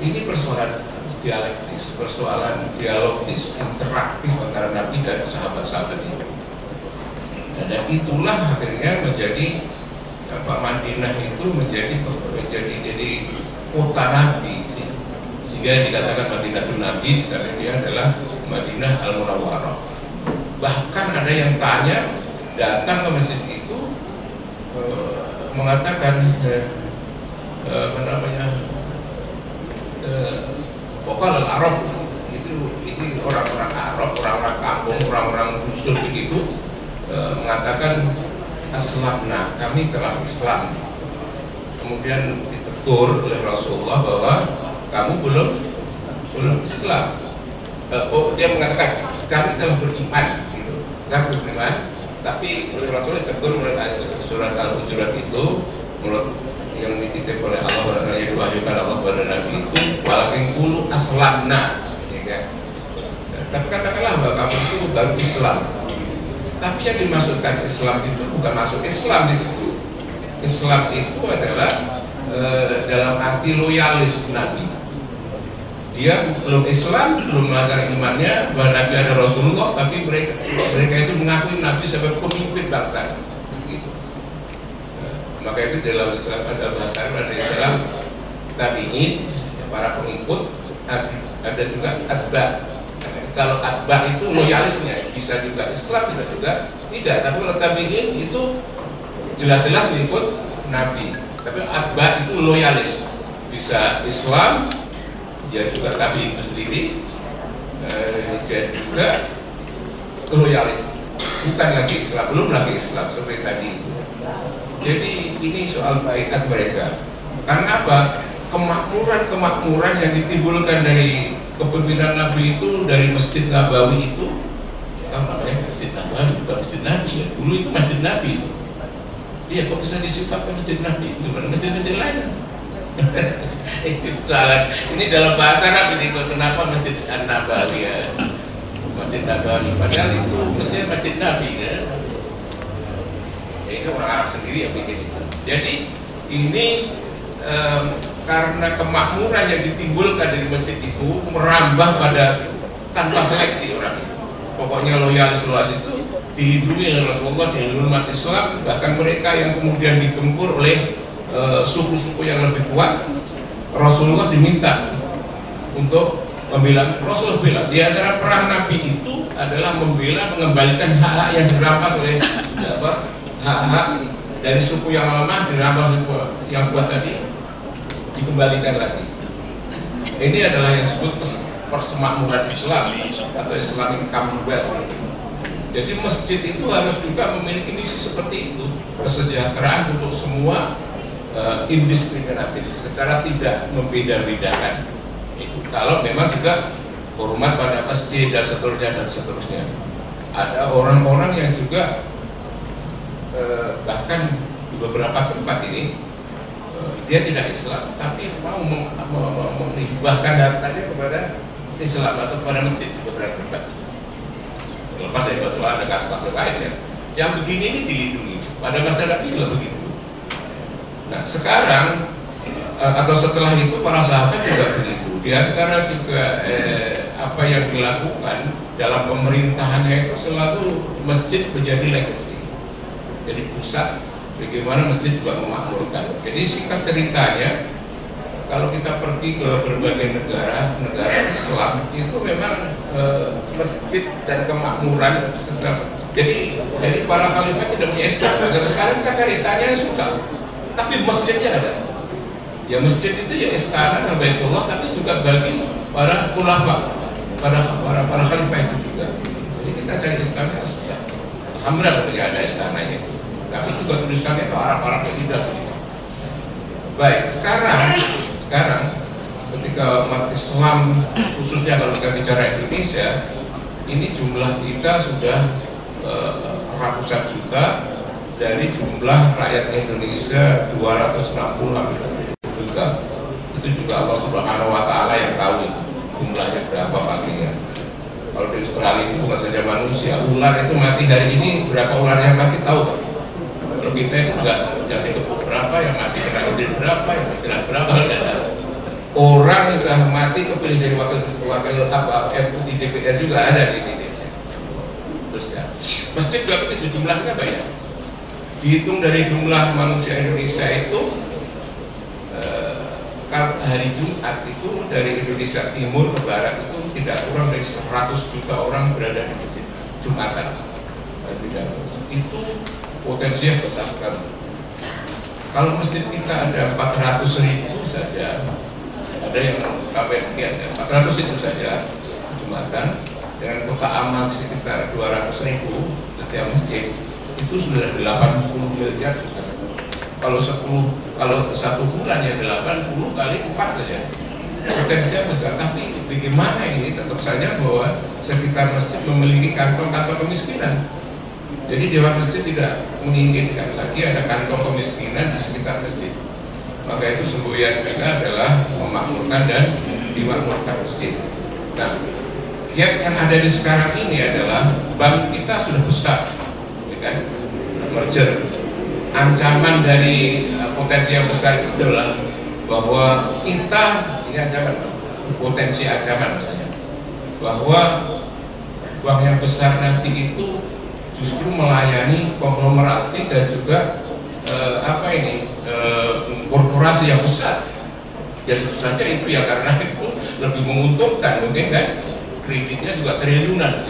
Speaker 5: ini persoalan dialektis, persoalan dialogis, interaktif antara Nabi dan sahabat-sahabat itu. Dan itulah akhirnya menjadi Madinah itu menjadi kota Nabi, sehingga dikatakan Madinatul Nabi. Di sana dia adalah Madinah Al-Munawwarah. Bahkan ada yang tanya, datang ke masjid itu mengatakan Pokal Arab ini orang-orang Arab, orang-orang kampung, orang-orang dusun begitu, mengatakan aslamna, kami telah Islam. Kemudian ditegur oleh Rasulullah bahwa kamu belum Islam. Dia mengatakan kami telah beriman, gitu. Kami beriman, tapi oleh Rasulullah ditegur menurut ayat surat Al-Hujurat itu, menurut yang dititip oleh Allah dan yang diwahyukan Allah kepada Nabi itu, walakin qulu aslamna, ya kan? Tapi katakanlah bahwa kamu itu baru Islam. Tapi yang dimaksudkan Islam itu bukan masuk Islam di situ. Islam itu adalah dalam arti loyalis Nabi. Dia belum Islam, belum melanggar imannya bahwa Nabi ada Rasulullah, tapi mereka itu mengakui Nabi sebagai pemimpin bangsa. Gitu. Maka itu dalam Islam ada bahasa Islam tabi'in, para pengikut, ada juga atba. Kalau atba itu loyalisnya, bisa juga Islam, bisa juga tidak. Tapi kalau tabi'in itu jelas-jelas mengikut Nabi. Tapi atba itu loyalis, bisa Islam, dia juga tabi'in itu sendiri, dan juga loyalis. Bukan lagi Islam, belum lagi Islam seperti tadi itu. Jadi ini soal baikat mereka. Karena apa? Kemakmuran yang ditimbulkan dari kepemimpinan Nabi itu dari Masjid Nabawi itu, apa namanya, Masjid Nabawi, bukan Masjid Nabi ya, dulu itu Masjid Nabi itu. Iya, kok bisa disifatkan Masjid Nabi? Bukan masjid-masjid lain. Salah. Ini dalam bahasa Nabi itu kenapa Masjid Nabawi ya? Masjid Nabawi, padahal itu mestinya Masjid Nabi ya. Ya itu orang Arab sendiri yang bikin itu. Jadi ini karena kemakmuran yang ditimbulkan dari masjid itu merambah pada tanpa seleksi orang itu. Pokoknya loyalis itu dilindungi oleh Rasulullah, dilindungi umat Islam, bahkan mereka yang kemudian digempur oleh suku-suku yang lebih kuat, Rasulullah diminta untuk membela. Rasulullah bilang di antara perang Nabi itu adalah membela, mengembalikan hak-hak yang dirampas oleh hak-hak dari suku yang lemah, dirampas yang kuat tadi, dikembalikan lagi. Ini adalah yang disebut persemakmuran Islam atau Islamic Commonwealth. Jadi masjid itu harus juga memiliki misi seperti itu, kesejahteraan untuk semua, indiskriminatif, secara tidak membeda-bedakan. Itu kalau memang juga hormat pada masjid dan seterusnya. Ada orang-orang yang juga bahkan di beberapa tempat ini dia tidak Islam, tapi mau menghibahkan hartanya kepada Islam atau kepada masjid di beberapa tempat. Lepas dari masalah ada kasus-kasus lain ya. Yang begini ini dilindungi. Pada masa Nabi juga begitu. Nah sekarang atau setelah itu para sahabat juga begitu. Di antara juga apa yang dilakukan dalam pemerintahannya itu selalu masjid menjadi legacy, jadi pusat. Bagaimana masjid juga memakmurkan. Jadi singkat ceritanya, kalau kita pergi ke berbagai negara Islam itu memang masjid dan kemakmuran. Jadi para khalifah tidak punya istana. Sampai sekarang kita cari istananya susah, tapi masjidnya ada. Ya masjid itu ya istana Baitullah, tapi juga bagi para khulafa, para khalifah itu juga. Jadi kita cari istananya susah. Alhamdulillah ketika ada istananya itu. Tapi juga tulisannya itu Arab-Arab yang tidak begitu. Baik, sekarang ketika umat Islam, khususnya kalau kita bicara Indonesia, ini jumlah kita sudah ratusan juta dari jumlah rakyat Indonesia 260 juta. Itu juga Allah Subhanahu Wa Taala yang tahu itu jumlahnya berapa pastinya. Kalau di Australia itu bukan saja manusia, ular itu mati hari ini, berapa ular yang mati tahu kan? Kalau kita itu enggak, yang dikepuk berapa, yang mati kena injil berapa, yang kena berapa, enggak ada. Orang yang sudah mati kepilih jadi wakil di DPR juga ada di Indonesia. Terus ya, masjid juga begitu, jumlahnya banyak. Dihitung dari jumlah manusia Indonesia itu, hari Jumat itu dari Indonesia Timur ke Barat itu tidak kurang dari 100 juta orang berada di masjid Jumatan. Itu potensinya besar sekali. Kalau masjid kita ada 400.000 saja, ada yang sampai sekian ya, 400 itu saja Jumatan, dengan kota amal sekitar 200.000 setiap masjid, itu sudah 80 miliar juga. Kalau 1 bulan ya 80 kali 4 saja, potensinya besar. Tapi bagaimana ini, tetap saja bahwa sekitar masjid memiliki kantong-kantong kemiskinan. Jadi Dewan Masjid tidak menginginkan lagi ada kantong kemiskinan di sekitar masjid. Maka itu semboyan mereka adalah memakmurkan dan dimakmurkan masjid. Nah, gap yang ada di sekarang ini adalah bank kita sudah besar, ya kan? Merger. Ancaman dari potensi yang besar itu adalah bahwa kita, ini ancaman, potensi ancaman maksudnya, bahwa bank yang besar nanti itu justru melayani konglomerasi dan juga korporasi yang besar. Ya tentu saja itu ya, karena itu lebih menguntungkan mungkin kan, kreditnya juga triliunan.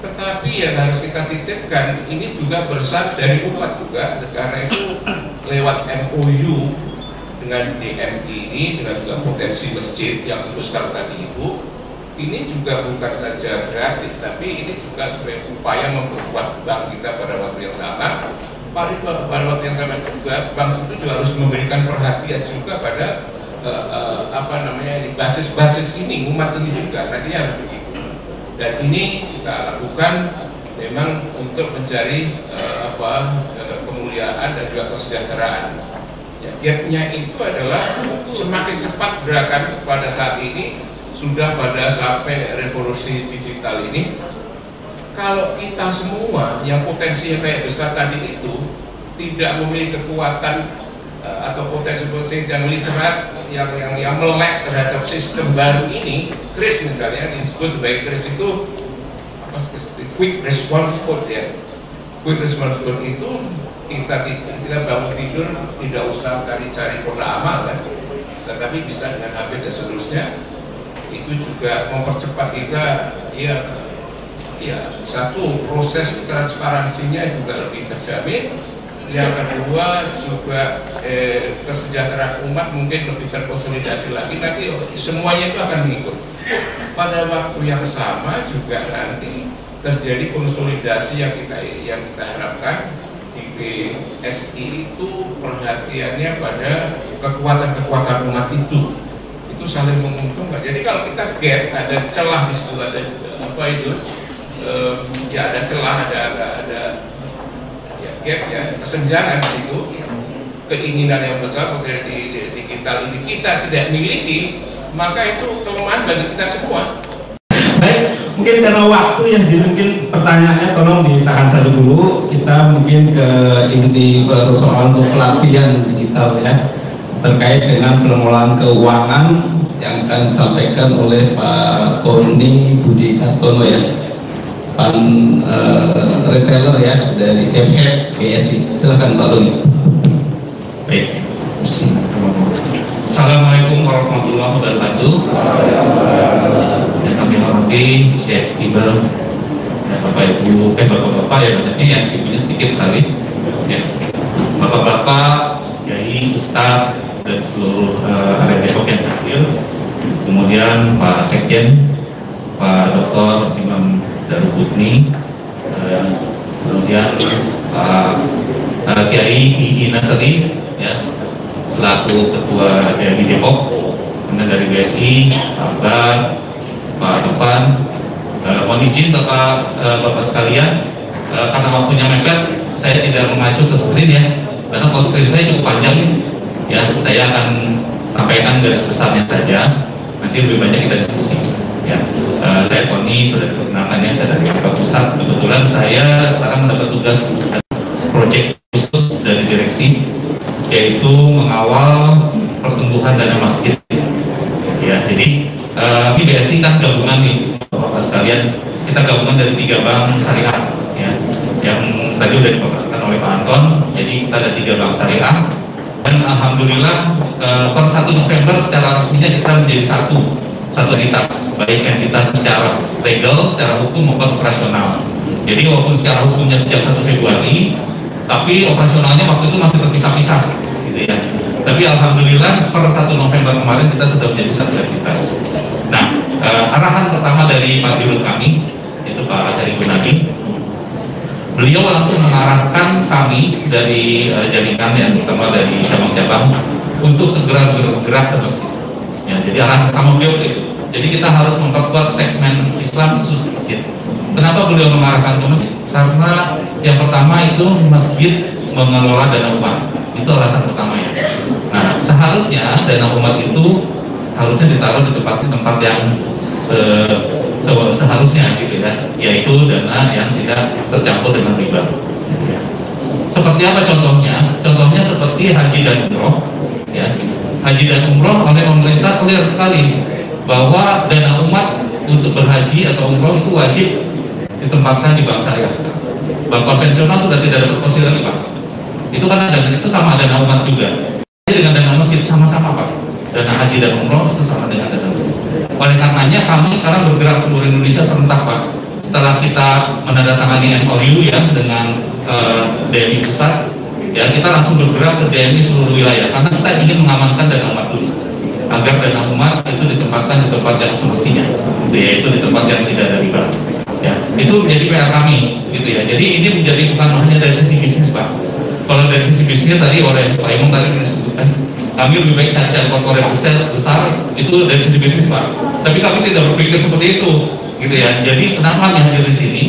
Speaker 5: Tetapi yang harus kita titipkan ini juga bersar dari umat juga, karena itu lewat MOU dengan DMI ini, dengan juga potensi masjid yang besar tadi itu. Ini juga bukan saja gratis, tapi ini juga sebagai upaya memperkuat bank kita pada waktu yang sama. Pada waktu yang sama juga bank itu juga harus memberikan perhatian juga pada basis-basis ini, umat ini juga nantinya harus begitu. Dan ini kita lakukan memang untuk mencari kemuliaan dan juga kesejahteraan. Ya, gapnya itu adalah semakin cepat gerakan pada saat ini, sudah pada sampai revolusi digital ini. Kalau kita semua yang potensinya kayak besar tadi itu tidak memiliki kekuatan atau potensi-potensi yang literat, yang melek terhadap sistem baru ini, KRIS misalnya disebut sebagai KRIS itu apa, quick response code ya. Quick response code itu kita bangun tidur tidak usah cari pola amal kan, tetapi bisa dengan HP dan seterusnya. Itu juga mempercepat kita ya satu, proses transparansinya juga lebih terjamin. Yang kedua juga kesejahteraan umat mungkin lebih terkonsolidasi lagi, nanti semuanya itu akan mengikut. Pada waktu yang sama juga nanti terjadi konsolidasi yang kita harapkan. Di PSI itu perhatiannya pada kekuatan-kekuatan umat itu saling menguntungkan. Jadi kalau kita gap, ada celah di situ, ada apa itu ya ada celah, ada ya gap ya, kesenjangan di situ, keinginan yang besar misalnya di digital ini kita tidak miliki, maka itu kelemahan bagi kita semua.
Speaker 1: Baik, mungkin karena waktu ya, jadi mungkin pertanyaannya tolong ditahan satu dulu. Kita mungkin ke inti persoalan untuk pelatihan digital ya, terkait dengan pengelolaan keuangan yang akan disampaikan oleh Pak Tony Budi Kartono ya, retailer ya dari BSI. Silakan Pak Tony.
Speaker 7: Baik. Assalamualaikum warahmatullahi wabarakatuh. Yang kami hormati Syekh Iqbal dan Bapak Ibu, Bapak-bapak ya maksudnya yang ibunya sedikit sekali ya. Bapak-bapak, Kiai, Ustaz dan seluruh area Depok yang hadir, kemudian Pak Sekjen, Pak Dr. Imam Daruqutni, kemudian Pak Kiai I'i Nasri ya, selaku Ketua DMI Depok, kemudian dari BSI, Pak Tovan, mohon izin Bapak sekalian, karena waktunya mepet, saya tidak mengacu ke screen ya, karena kalau screen saya cukup panjang nih. Ya, saya akan sampaikan garis besarnya saja. Nanti lebih banyak kita diskusi. Ya, saya Tony, sudah diperkenalkannya, saya dari Bapak Pusat. Kebetulan saya sekarang mendapat tugas proyek khusus dari direksi, yaitu mengawal pertumbuhan dana masjid. Ya, jadi ini BSI kan gabungan nih, Bapak sekalian. Kita gabungan dari 3 bank syariah, ya, yang tadi sudah dipaparkan oleh Pak Anton. Jadi kita ada 3 bank syariah. Dan alhamdulillah per 1 November secara resminya kita menjadi satu entitas, baik entitas secara legal, secara hukum maupun operasional. Jadi walaupun secara hukumnya sejak 1 Februari, tapi operasionalnya waktu itu masih terpisah-pisah, gitu ya. Tapi alhamdulillah per 1 November kemarin kita sudah menjadi satu entitas. Nah, arahan pertama dari Pak Dirut kami, yaitu Pak Heri Gunadi, beliau langsung mengarahkan kami dari jaringan yang terutama dari cabang-cabang untuk segera bergerak ke masjid. Ya, jadi arahan pertama beliau itu. Jadi kita harus memperkuat segmen Islam khusus masjid. Kenapa beliau mengarahkan ke masjid? Karena yang pertama itu masjid mengelola dana umat. Itu alasan pertamanya. Nah, seharusnya dana umat itu harusnya ditaruh di tempat yang seharusnya gitu ya, yaitu dana yang tidak tercampur dengan riba. Seperti apa contohnya? Contohnya seperti haji dan umroh. Ya, haji dan umroh oleh pemerintah clear sekali bahwa dana umat untuk berhaji atau umroh itu wajib ditempatkan di bank syariah. Bank konvensional sudah tidak ada proporsi lagi Pak. Itu kan ada, itu sama dana umat juga. Jadi dengan dana masjid sama-sama Pak. Dana haji dan umroh itu sama dengan dana masjid. Oleh karenanya kami sekarang bergerak seluruh Indonesia serentak Pak. Setelah kita menandatangani MOU ya dengan DMI pusat, ya kita langsung bergerak ke DMI seluruh wilayah karena kita ingin mengamankan dana umat dulu, agar dana umat itu ditempatkan di tempat yang semestinya, yaitu di tempat yang tidak ada riba. Ya, itu menjadi PR kami, gitu ya. Jadi ini menjadi bukan hanya dari sisi bisnis Pak, Kalau dari sisi bisnis tadi oleh Pak Imam tadi disebutkan, kami lebih baik cari korporat besar itu dari sisi bisnis Pak. Tapi kami tidak berpikir seperti itu, gitu ya. Jadi kenapa kami hadir di sini?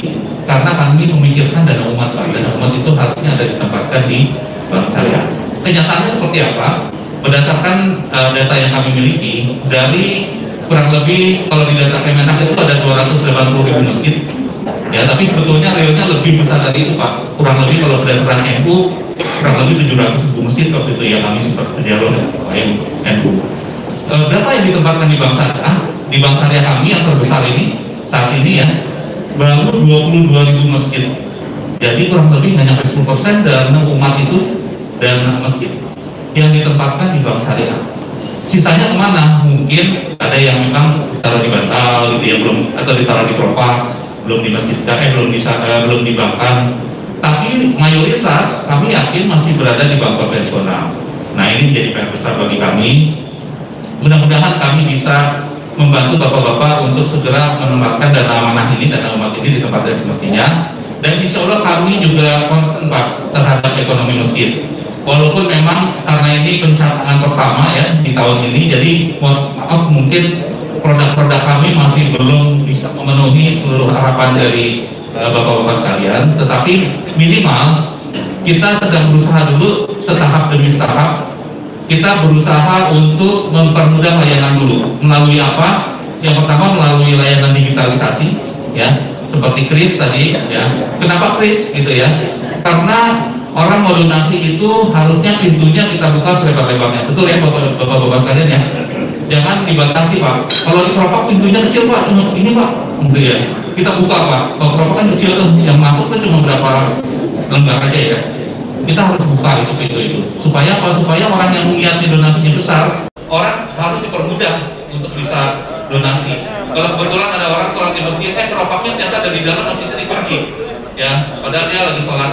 Speaker 7: Karena kami memikirkan dana umat Pak. Dana umat itu harusnya ada ditempatkan di bank syariah. Kenyataannya seperti apa? Berdasarkan data yang kami miliki, dari kurang lebih kalau di data Kemenak itu ada 280.000 masjid. Ya, tapi sebetulnya realnya lebih besar dari itu Pak. Kurang lebih kalau berdasarkan NU, kurang lebih 700.000 masjid waktu itu ya kami sempat berdialog dengan NU. Berapa yang ditempatkan di bank syariah? Di bank syariah kami yang terbesar ini saat ini ya, baru 22.000 masjid. Jadi kurang lebih hanya 10% dari umat itu dan masjid yang ditempatkan di bank syariah. Sisanya kemana? Mungkin ada yang memang ditaruh di bantal, gitu ya, belum, atau ditaruh di propak, belum di masjid, belum di bankan. Tapi mayoritas kami yakin masih berada di bank konvensional. Nah ini menjadi PR besar bagi kami. Mudah-mudahan kami bisa membantu bapak-bapak untuk segera menempatkan dana amanah ini, dana umat ini di tempat semestinya. Dan insya Allah kami juga concern Pak terhadap ekonomi masjid. Walaupun memang karena ini pencapaian pertama ya di tahun ini, jadi maaf mungkin produk-produk kami masih belum bisa memenuhi seluruh harapan dari bapak-bapak sekalian. Tetapi minimal kita sedang berusaha dulu setahap demi setahap. Kita berusaha untuk mempermudah layanan dulu. Melalui apa? Yang pertama melalui layanan digitalisasi, ya, seperti KRIS tadi, ya. Kenapa KRIS gitu ya? Karena orang mau donasi itu harusnya pintunya kita buka selebar-lebarnya. Betul ya bapak-bapak sekalian ya? Jangan dibatasi Pak. Kalau di propak pintunya kecil Pak, cuma segini Pak, gitu ya. Kita buka Pak. Kalau propak kan kecil tuh, yang masuk tuh cuma berapa lembar aja ya. Kita harus buka itu pintu itu. Supaya apa? Supaya orang yang melihatnya donasinya besar, orang harus dipermudah untuk bisa donasi. Kalau kebetulan ada orang sholat di masjid, propaknya ternyata ada di dalam masjidnya dikunci, ya. Padahal dia lagi sholat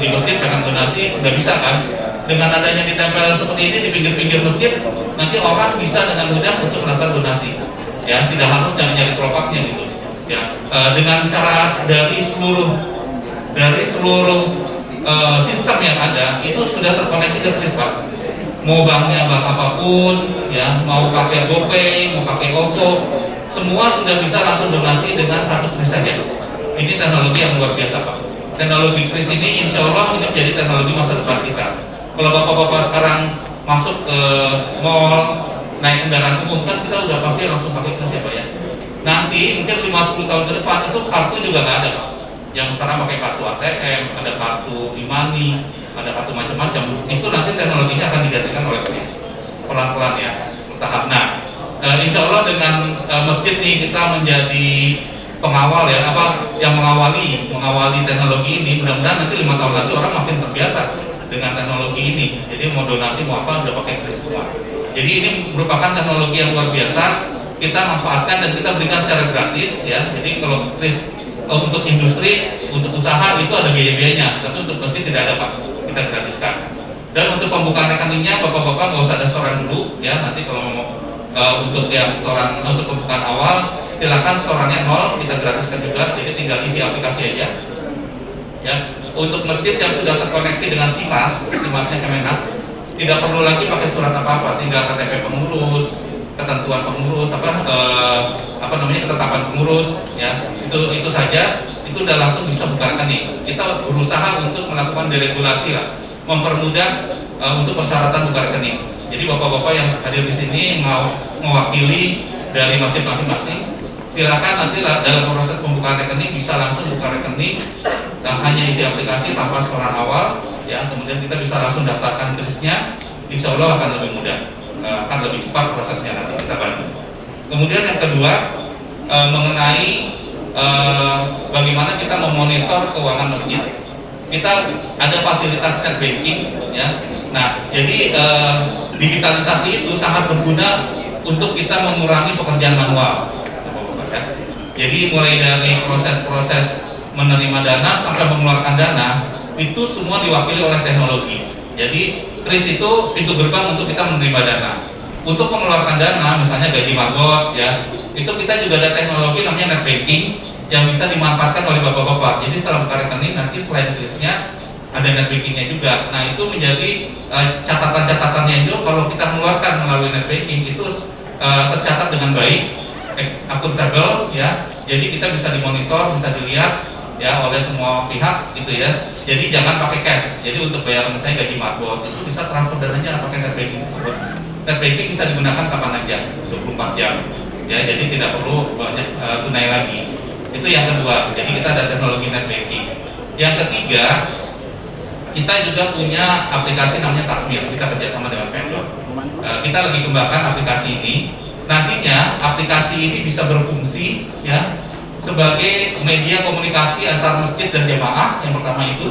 Speaker 7: di masjid pengen donasi, nggak bisa kan? Dengan adanya ditempel seperti ini di pinggir-pinggir masjid, nanti orang bisa dengan mudah untuk melakukan donasi, ya. Tidak harus nyari propaknya gitu, ya. Dengan cara dari seluruh sistem yang ada itu sudah terkoneksi ke KRIS Pak. Mau banknya bank apapun, ya, mau pakai GoPay, mau pakai OVO, semua sudah bisa langsung donasi dengan satu KRIS saja. Ini teknologi yang luar biasa Pak. Teknologi KRIS ini insya Allah ini menjadi teknologi masa depan kita. Kalau bapak-bapak sekarang masuk ke mall, naik kendaraan umum kan kita udah pasti langsung pakai KRIS ya Pak ya. Nanti mungkin 5-10 tahun ke depan itu kartu juga nggak ada Pak. Yang sekarang pakai kartu ATM, ada kartu e-money, ada kartu macam-macam. Itu nanti teknologinya akan digantikan oleh KRIS pelan-pelan ya, bertahap. Nah, insya Allah dengan masjid nih kita menjadi pengawal ya, apa yang mengawali teknologi ini. Mudah-mudahan nanti 5 tahun lagi orang makin terbiasa dengan teknologi ini. Jadi mau donasi mau apa udah pakai KRIS semua. Jadi ini merupakan teknologi yang luar biasa. Kita manfaatkan dan kita berikan secara gratis ya. Jadi kalau KRIS untuk industri, untuk usaha itu ada biaya-biayanya, tapi untuk masjid tidak ada Pak, kita gratiskan. Dan untuk pembukaan rekeningnya bapak-bapak nggak usah ada setoran dulu ya. Nanti kalau mau untuk yang setoran untuk pembukaan awal silakan setorannya 0, kita gratiskan juga. Jadi tinggal isi aplikasi aja ya. Untuk masjid yang sudah terkoneksi dengan SIMAS-nya Kemenak, tidak perlu lagi pakai surat apa-apa, tinggal KTP pengurus, ketentuan pengurus, ketetapan pengurus ya, itu saja, itu udah langsung bisa buka rekening. Kita berusaha untuk melakukan deregulasi lah, mempermudah untuk persyaratan buka rekening. Jadi bapak-bapak yang hadir di sini mau mewakili dari masjid masing-masing, silakan nanti dalam proses pembukaan rekening bisa langsung buka rekening dan hanya isi aplikasi tanpa setoran awal ya. Kemudian kita bisa langsung daftarkan KRIS-nya, insya Allah akan lebih mudah, akan lebih cepat prosesnya nanti kita bantu. Kemudian yang kedua mengenai bagaimana kita memonitor keuangan masjid. Kita ada fasilitas net banking ya. Nah, jadi digitalisasi itu sangat berguna untuk kita mengurangi pekerjaan manual. Jadi mulai dari proses-proses menerima dana sampai mengeluarkan dana itu semua diwakili oleh teknologi. Jadi KRIS itu pintu gerbang untuk kita menerima dana. Untuk mengeluarkan dana, misalnya gaji margot ya, itu kita juga ada teknologi namanya net banking yang bisa dimanfaatkan oleh bapak-bapak. Jadi setelah buka rekening nanti selain KRIS-nya ada net bankingnya juga. Nah itu menjadi catatan-catatannya itu kalau kita mengeluarkan melalui net banking itu tercatat dengan baik, akuntabel ya. Jadi kita bisa dimonitor, bisa dilihat ya oleh semua pihak gitu ya. Jadi jangan pakai cash. Jadi untuk bayar misalnya gaji marbot itu bisa transfer dananya pakai net banking tersebut. Net banking bisa digunakan kapan aja, 24 jam. Ya, jadi tidak perlu banyak tunai lagi. Itu yang kedua. Jadi kita ada teknologi net banking. Yang ketiga, kita juga punya aplikasi namanya Takmir. Kita kerjasama dengan vendor. Kita lagi kembangkan aplikasi ini. Nantinya aplikasi ini bisa berfungsi ya sebagai media komunikasi antar masjid dan jamaah. Yang pertama itu,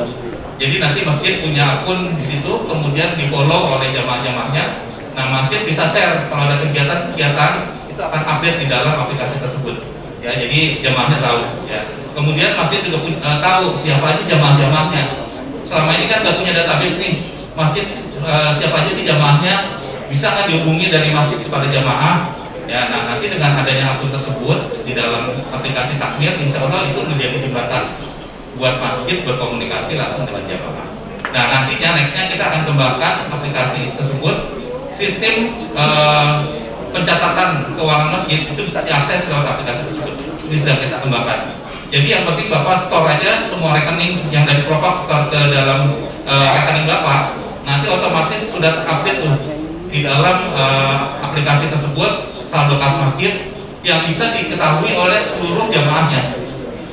Speaker 7: jadi nanti masjid punya akun di situ, kemudian di-follow oleh jamaah-jamaahnya. Nah, masjid bisa share kalau ada kegiatan-kegiatan itu akan update di dalam aplikasi tersebut. Ya, jadi jamaahnya tahu. Ya. Kemudian masjid juga tahu siapa aja jamaah-jamaahnya. Selama ini kan nggak punya database nih, masjid siapa aja sih jamaahnya, bisa nggak dihubungi dari masjid kepada jamaah? Ya, nah nanti dengan adanya akun tersebut di dalam aplikasi Takmir, insya Allah itu menjadi jembatan buat masjid berkomunikasi langsung dengan jamaah. Nah nantinya nextnya kita akan kembangkan aplikasi tersebut, sistem pencatatan keuangan masjid itu bisa diakses lewat aplikasi tersebut. Ini sedang kita kembangkan. Jadi yang penting Bapak store aja semua rekening yang dari Propak store ke dalam rekening Bapak, nanti otomatis sudah update tuh di dalam aplikasi tersebut saldo kas masjid yang bisa diketahui oleh seluruh jamaahnya,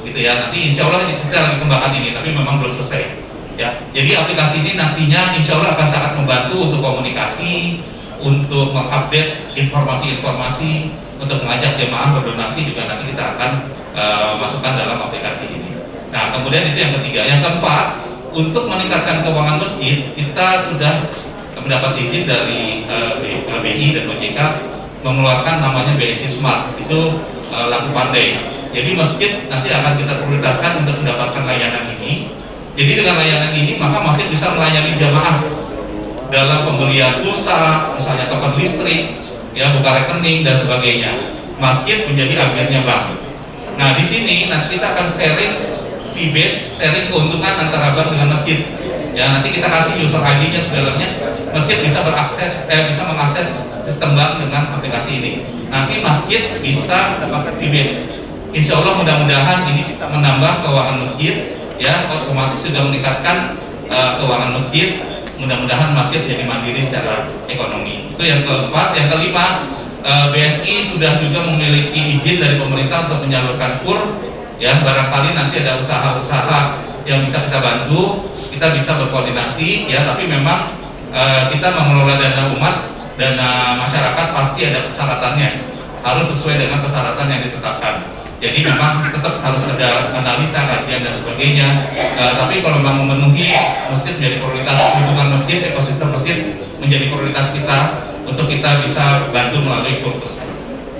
Speaker 7: gitu ya. Nanti insya Allah kita lagi kembangkan ini, tapi memang belum selesai. Ya, jadi aplikasi ini nantinya insya Allah akan sangat membantu untuk komunikasi, untuk mengupdate informasi-informasi, untuk mengajak jemaah berdonasi juga nanti kita akan masukkan dalam aplikasi ini. Nah, kemudian itu yang ketiga. Yang keempat, untuk meningkatkan keuangan masjid, kita sudah mendapat izin dari BI dan OJK mengeluarkan namanya BSI Smart. Itu laku pandai. Jadi masjid nanti akan kita prioritaskan untuk mendapatkan layanan ini. Jadi dengan layanan ini maka masjid bisa melayani jamaah dalam pembelian pulsa, misalnya token listrik, ya buka rekening dan sebagainya. Masjid menjadi agennya bank. Nah di sini nanti kita akan sharing fee base, sharing keuntungan antara bank dengan masjid. Ya nanti kita kasih user ID-nya segalanya. Masjid bisa bisa mengakses sistem bank dengan aplikasi ini. Nanti masjid bisa mendapatkan fee base. Insya Allah mudah-mudahan ini bisa menambah keuangan masjid. Ya otomatis sudah meningkatkan keuangan masjid. Mudah-mudahan masjid menjadi mandiri secara ekonomi. Itu yang keempat. Yang kelima, BSI sudah juga memiliki izin dari pemerintah untuk menyalurkan KUR. Ya barangkali nanti ada usaha-usaha yang bisa kita bantu, kita bisa berkoordinasi. Ya tapi memang kita mengelola dana umat, dana masyarakat pasti ada persyaratannya, harus sesuai dengan persyaratan yang ditetapkan. Jadi memang tetap harus ada analisa, kajian dan sebagainya. Tapi kalau memang memenuhi, masjid menjadi prioritas, lingkungan masjid, ekosistem masjid menjadi prioritas kita untuk kita bisa bantu melalui kursus.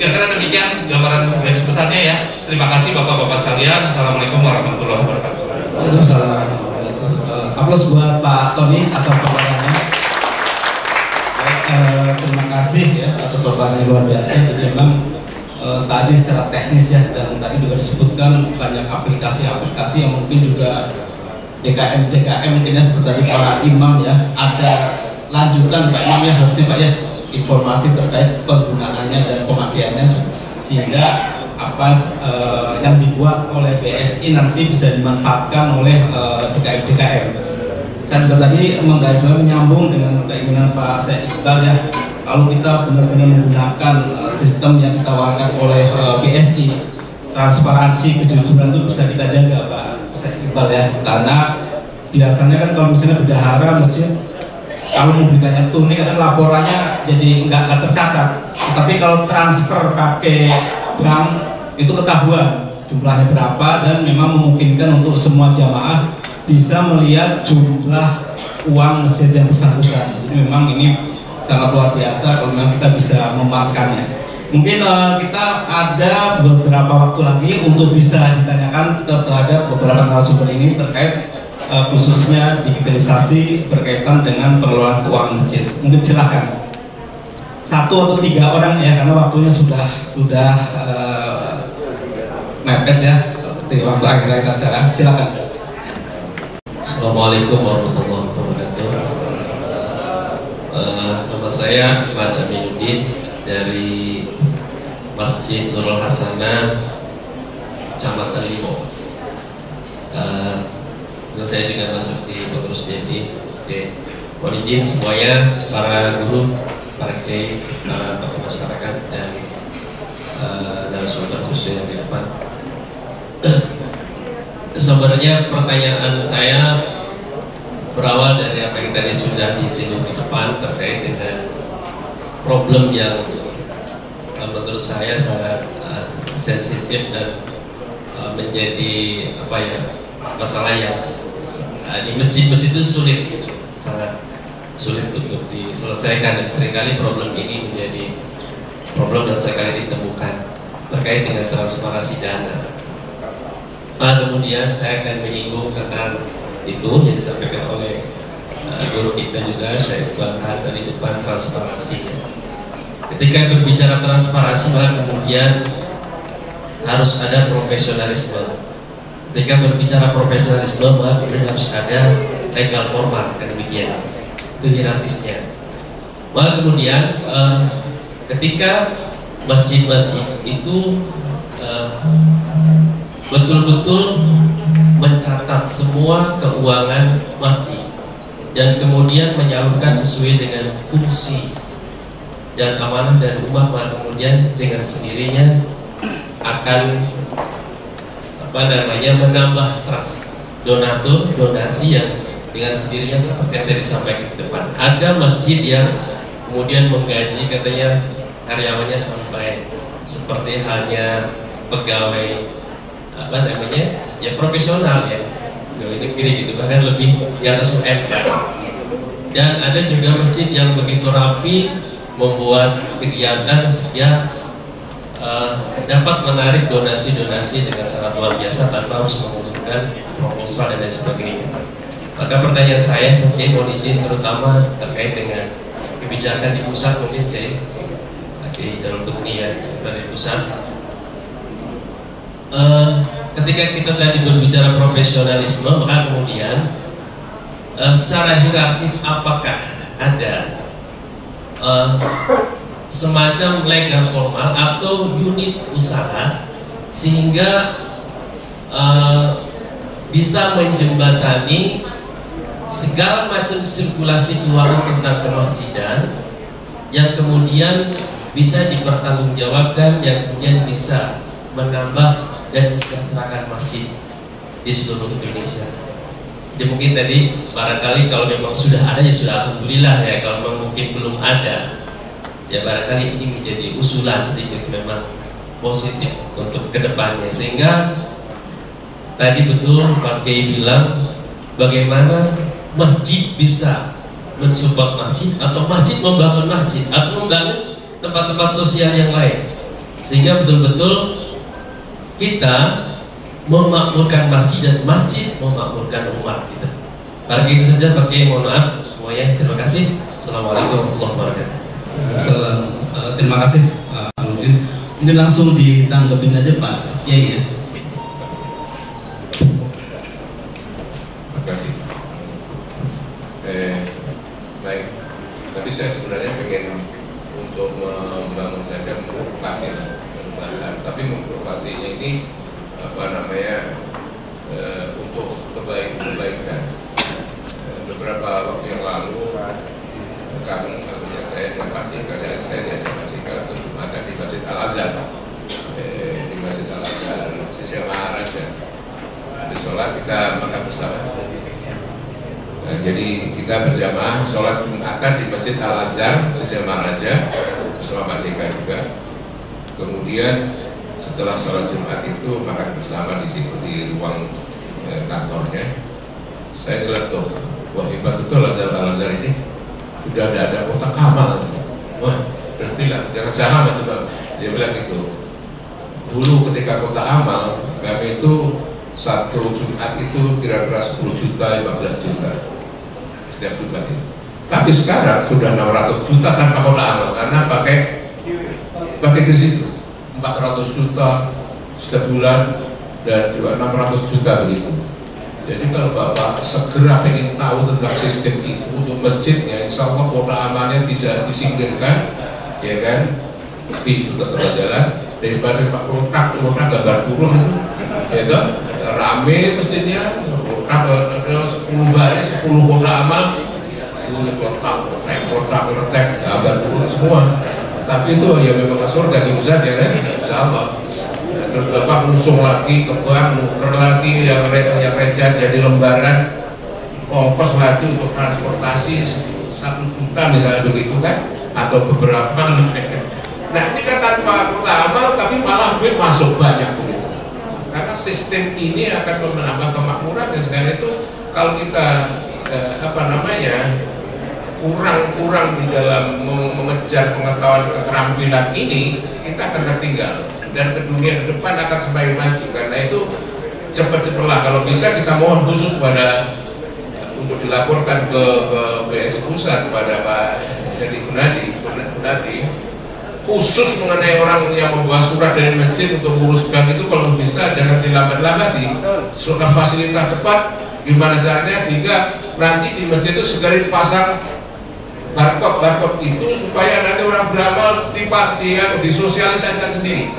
Speaker 7: Kira-kira demikian gambaran garis besarnya ya. Terima kasih Bapak-Bapak sekalian. Assalamualaikum warahmatullahi wabarakatuh.
Speaker 1: Waalaikumsalam. Aplaus buat Pak Tony atas paparannya. Terima kasih ya atas paparannya luar biasa. Jadi memang tadi secara teknis ya, dan tadi juga disebutkan banyak aplikasi-aplikasi yang mungkin juga DKM mungkin ya, seperti tadi para imam ya, ada lanjutan Pak Imam ya, harusnya Pak ya, informasi terkait penggunaannya dan pemakaiannya sehingga apa yang dibuat oleh BSI nanti bisa dimanfaatkan oleh DKM. Saya juga tadi menggarisbawahi menyambung dengan keinginan Pak Syekh Iqbal ya. Kalau kita benar-benar menggunakan sistem yang ditawarkan oleh BSI, transparansi, kejujuran itu bisa kita jaga Pak Syekh Iqbal ya. Karena biasanya kan kalau misalnya bendahara masjid, kalau memberikannya tunai kadang laporannya jadi nggak tercatat. Tapi kalau transfer pakai bank itu ketahuan jumlahnya berapa dan memang memungkinkan untuk semua jamaah bisa melihat jumlah uang masjid yang bersangkutan. Jadi memang ini sangat luar biasa kalau memang kita bisa memanfaatkannya. Mungkin kita ada beberapa waktu lagi untuk bisa ditanyakan terhadap beberapa narasumber ini terkait khususnya digitalisasi berkaitan dengan pengelolaan keuangan masjid. Mungkin silahkan 1 atau 3 orang ya, karena waktunya sudah mepet ya, waktu akhir-akhir acara. Silakan.
Speaker 8: Assalamualaikum warahmatullahi wabarakatuh. Nama saya Ahmad Aminuddin dari Masjid Nurul Hasanah, Kecamatan Limo. Saya juga masuk di pengurus DMI. Oke, mohon izin semuanya, para guru, para kiai, para tokoh masyarakat dan narasumber khusus yang di depan. Sebenarnya pertanyaan saya berawal dari apa yang tadi sudah disinggung di depan terkait dengan problem yang menurut saya sangat sensitif dan menjadi apa ya, masalah yang di masjid-masjid itu sulit, sangat sulit untuk diselesaikan, dan seringkali problem ini menjadi problem yang seringkali ditemukan terkait dengan transparansi dana. Kemudian saya akan menyinggung tentang itu yang disampaikan oleh guru kita juga, Syekh Iqbal dari depan, transparansi. Ketika berbicara transparansi, maka kemudian harus ada profesionalisme. Ketika berbicara profesionalisme, maka kemudian harus ada legal formal, kan demikian. Itu hierarkisnya. Maka kemudian ketika masjid-masjid itu betul-betul mencatat semua keuangan masjid dan kemudian menyalurkan sesuai dengan fungsi dan amanah dari umat, maka kemudian dengan sendirinya akan menambah trust donatur, donasi yang dengan sendirinya seperti yang tadi disampaikan di depan. Ada masjid yang kemudian menggaji katanya karyawannya sampai seperti halnya pegawai ya profesional ya, pegawai negeri gitu, bahkan lebih di atas UMK. Dan ada juga masjid yang begitu rapi membuat kegiatan sehingga dapat menarik donasi-donasi dengan sangat luar biasa tanpa harus menggunakan proposal dan lain sebagainya. Maka pertanyaan saya mungkin mohon izin terutama terkait dengan kebijakan di pusat, mungkin dari Darul Qutni ya, dari pusat. Ketika kita tadi berbicara profesionalisme, maka kemudian secara hierarkis apakah ada semacam legal formal atau unit usaha sehingga bisa menjembatani segala macam sirkulasi keuangan tentang kemasjidan yang kemudian bisa dipertanggungjawabkan, yang kemudian bisa menambah dan mensejahterakan masjid di seluruh Indonesia. Jadi mungkin tadi barangkali kalau memang sudah ada ya sudah alhamdulillah ya, kalau memang mungkin belum ada ya barangkali ini menjadi usulan jadi memang positif untuk kedepannya, sehingga tadi betul Pak Kiai bilang bagaimana masjid bisa mensupport masjid atau masjid membangun masjid atau membangun tempat-tempat sosial yang lain, sehingga betul-betul kita memakmurkan masjid dan masjid memakmurkan umat kita. Barang itu saja Pak Kiai, mohon maaf semuanya, terima kasih. Assalamualaikum warahmatullahi wabarakatuh.
Speaker 1: Terima kasih Pak Nurdin. Mungkin langsung ditanggapin aja Pak Kiai ya.
Speaker 5: Terima kasih. Baik, tapi saya sebenarnya pengen untuk membangun saja provokasi, tapi memprovokasinya ini untuk kebaikan. Beberapa waktu yang lalu kami, maksudnya saya dengan Pak Cika, saya diajak Pak Cika untuk makan di Masjid Al-Azhar, di Masjid Al-Azhar Sisi Maharaja. Di sholat kita makan bersama. Jadi kita berjamaah sholat makan di Masjid Al-Azhar Sisi Maharaja bersama Pak Cika juga. Kemudian setelah sholat Jumat itu makan bersama di situ di ruang kantornya. Saya ngeliat wah hebat betul Al-Azhar ini, sudah ada kotak amal. Wah berarti lah, jangan salah Mas Bang. Dia bilang gitu. Dulu ketika kotak amal kami itu satu Jumat itu kira-kira 10 juta, 15 juta setiap Jumat itu. Tapi sekarang sudah 600 juta tanpa kotak amal karena pakai di situ 400 juta setiap bulan dan juga 600 juta begitu. Jadi kalau Bapak segera ingin tahu tentang sistem itu untuk masjidnya, insya Allah kota amalnya bisa disingkirkan, ya kan? Tapi itu tetap jalan daripada Pak Kotak gambar burung itu, ya kan? Rame masjidnya, Kotak ada 10 baris, 10 kota amal, kotak, gambar burung semua. Tapi itu ya memang surga Ustaz, ya kan? Insya Allah. Terus Bapak ngusung lagi ke bank, nuker lagi yang receh jadi lembaran, ongkos lagi untuk transportasi 1 juta misalnya begitu kan, atau beberapa. Nah ini kan tanpa kota amal tapi malah duit masuk banyak begitu. Karena sistem ini akan menambah kemakmuran, dan sekarang itu kalau kita kurang di dalam mengejar pengetahuan keterampilan ini, kita akan tertinggal. Dan ke dunia ke depan akan semakin maju. Karena itu cepat-cepatlah kalau bisa kita mohon khusus pada untuk dilaporkan ke BSI Pusat pada Pak Heri Gunadi khusus mengenai orang yang membawa surat dari masjid untuk mengurus bank itu, kalau bisa jangan dilambat-lambati. Surat fasilitas cepat gimana caranya sehingga nanti di masjid itu segera dipasang barcode itu supaya nanti orang beramal disosialisasikan sendiri.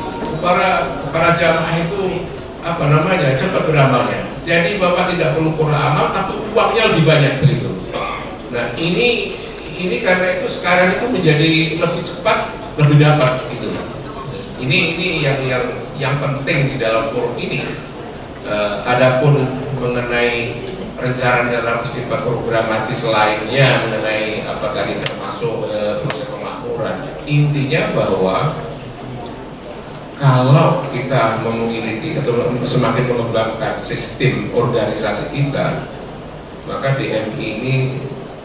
Speaker 5: Para jamaah itu cepat beramalnya. Jadi Bapak tidak perlu kurang amal, tapi uangnya lebih banyak begitu. Nah ini karena itu sekarang itu menjadi lebih cepat, lebih dapat gitu. Ini yang penting di dalam forum ini. Adapun mengenai rencana dalam bersifat programatis lainnya mengenai apa tadi termasuk proses pemakmuran, intinya bahwa kalau kita memiliki atau semakin mengembangkan sistem organisasi kita, maka DMI ini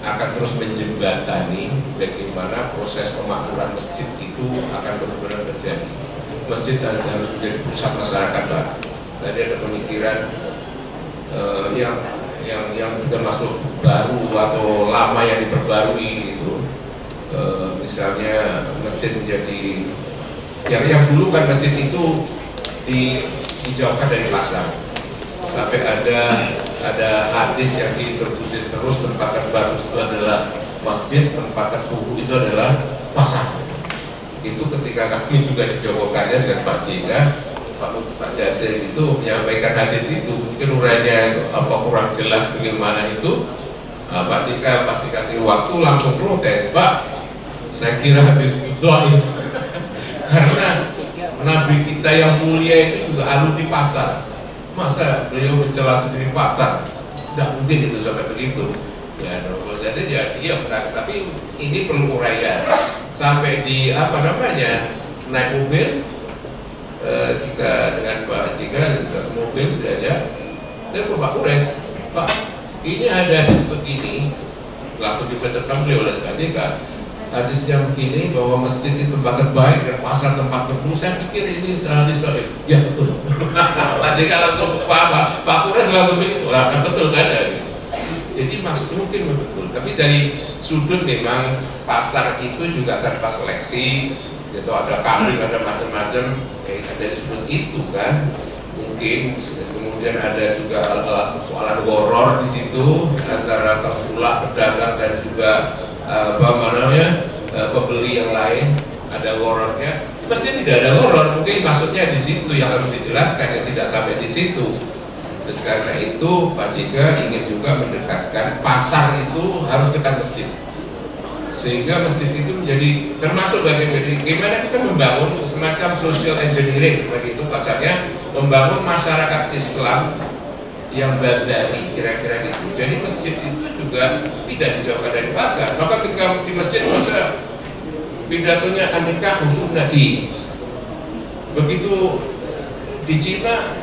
Speaker 5: akan terus menjembatani bagaimana proses pemakmuran masjid itu akan benar-benar terjadi. Masjid harus menjadi pusat masyarakat, Pak. Tadi ada pemikiran yang termasuk baru atau lama yang diperbarui itu, misalnya masjid menjadi yang dulu kan masjid itu dijauhkan dari pasar, sampai ada hadis yang diintroduksi terus, tempat bagus itu adalah masjid, tempat kubu itu adalah pasar. Itu ketika kami juga dijogokannya dengan Pak Jika, Pak Jasir itu menyampaikan hadis itu, mungkin uraiannya kurang jelas bagaimana itu, Pak Jika pasti kasih waktu langsung protes, Pak, saya kira hadis itu dhaif. Karena Nabi kita yang mulia itu juga alumni pasar. Masa beliau menjelaskan di pasar? Tidak mungkin itu sampai begitu. Ya, prosesnya ya dia benar. Tapi ini perlu uraian. Sampai di naik mobil, kita dengan Pak Jika ke mobil diajak, dan Pak Kures, Pak, ini ada hadis begini, langsung dibentukkan beliau oleh Pak Jika. Hadisnya begini bahwa masjid itu tempat terbaik dan pasar tempat berkumpul. Saya pikir ini hadis dhaif. Ya betul. Pak Jika langsung Pak Kures langsung begitu. Kan betul kan ya. Jadi maksudnya mungkin betul. Tapi dari sudut memang pasar itu juga tanpa seleksi. Itu ada kambing, ada macam-macam. Dari sudut itu kan mungkin kemudian ada juga soalan goror di situ antara tengkulak pedagang dan juga pembeli yang lain, ada gorornya. Pasti tidak ada goror, mungkin maksudnya di situ yang harus dijelaskan, yang tidak sampai di situ. Terus karena itu Pak Jika ingin juga mendekatkan pasar itu harus dekat masjid, sehingga masjid itu menjadi termasuk bagaimana kita membangun semacam social engineering begitu pasarnya, membangun masyarakat Islam yang bazari kira-kira gitu. Jadi masjid itu juga tidak dijauhkan dari pasar. Maka ketika di masjid masa pidatonya Anika Husunati, begitu di Cina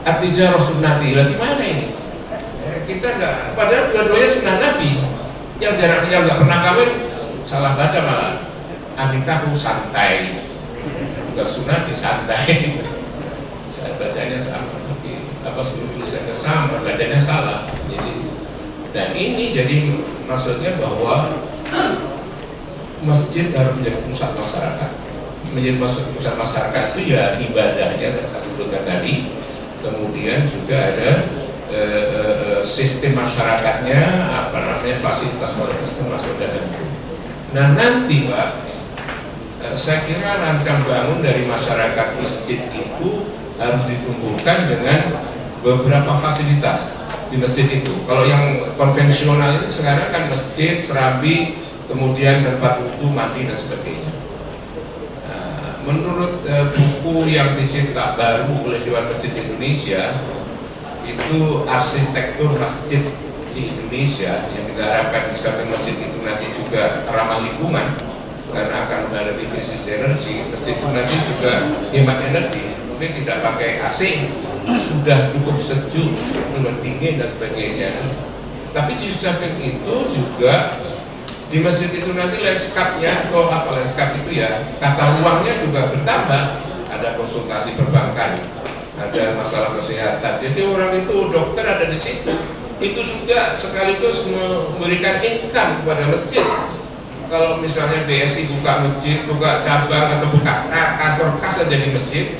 Speaker 5: At-Tijarah Sunnati. Lah gimana ini? Kita nggak, padahal dua-duanya sunnah Nabi. Yang nggak pernah kawin salah baca malah. Anika Husantai, bukan Sunnati, santai. Saya bacanya sama. Tulisannya sama, bacanya salah. Jadi, dan ini jadi maksudnya bahwa masjid harus menjadi pusat masyarakat. Menjadi pusat masyarakat itu ya ibadahnya sebutkan tadi. Kemudian juga ada sistem masyarakatnya, apa namanya, fasilitas termasuk dana. Nah nanti Pak, saya kira rancang bangun dari masyarakat masjid itu harus ditumbuhkan dengan beberapa fasilitas di masjid itu. Kalau yang konvensional ini sekarang kan masjid, serambi, kemudian tempat wudu, mandi dan sebagainya. Menurut buku yang dicetak baru oleh Dewan Masjid Indonesia, itu arsitektur masjid di Indonesia yang kita harapkan di samping masjid itu nanti juga ramah lingkungan karena akan menghadapi krisis energi. Masjid itu nanti juga hemat energi, mungkin tidak pakai AC, sudah cukup sejuk, sudah dingin dan sebagainya. Tapi di samping itu juga di masjid itu nanti landscape-nya, atau apa landscape itu ya, tata ruangnya juga bertambah. Ada konsultasi perbankan, ada masalah kesehatan. Jadi orang itu, dokter ada di situ. Itu sudah sekaligus memberikan income kepada masjid. Kalau misalnya BSI buka masjid, buka cabang atau buka kantor kas saja di masjid,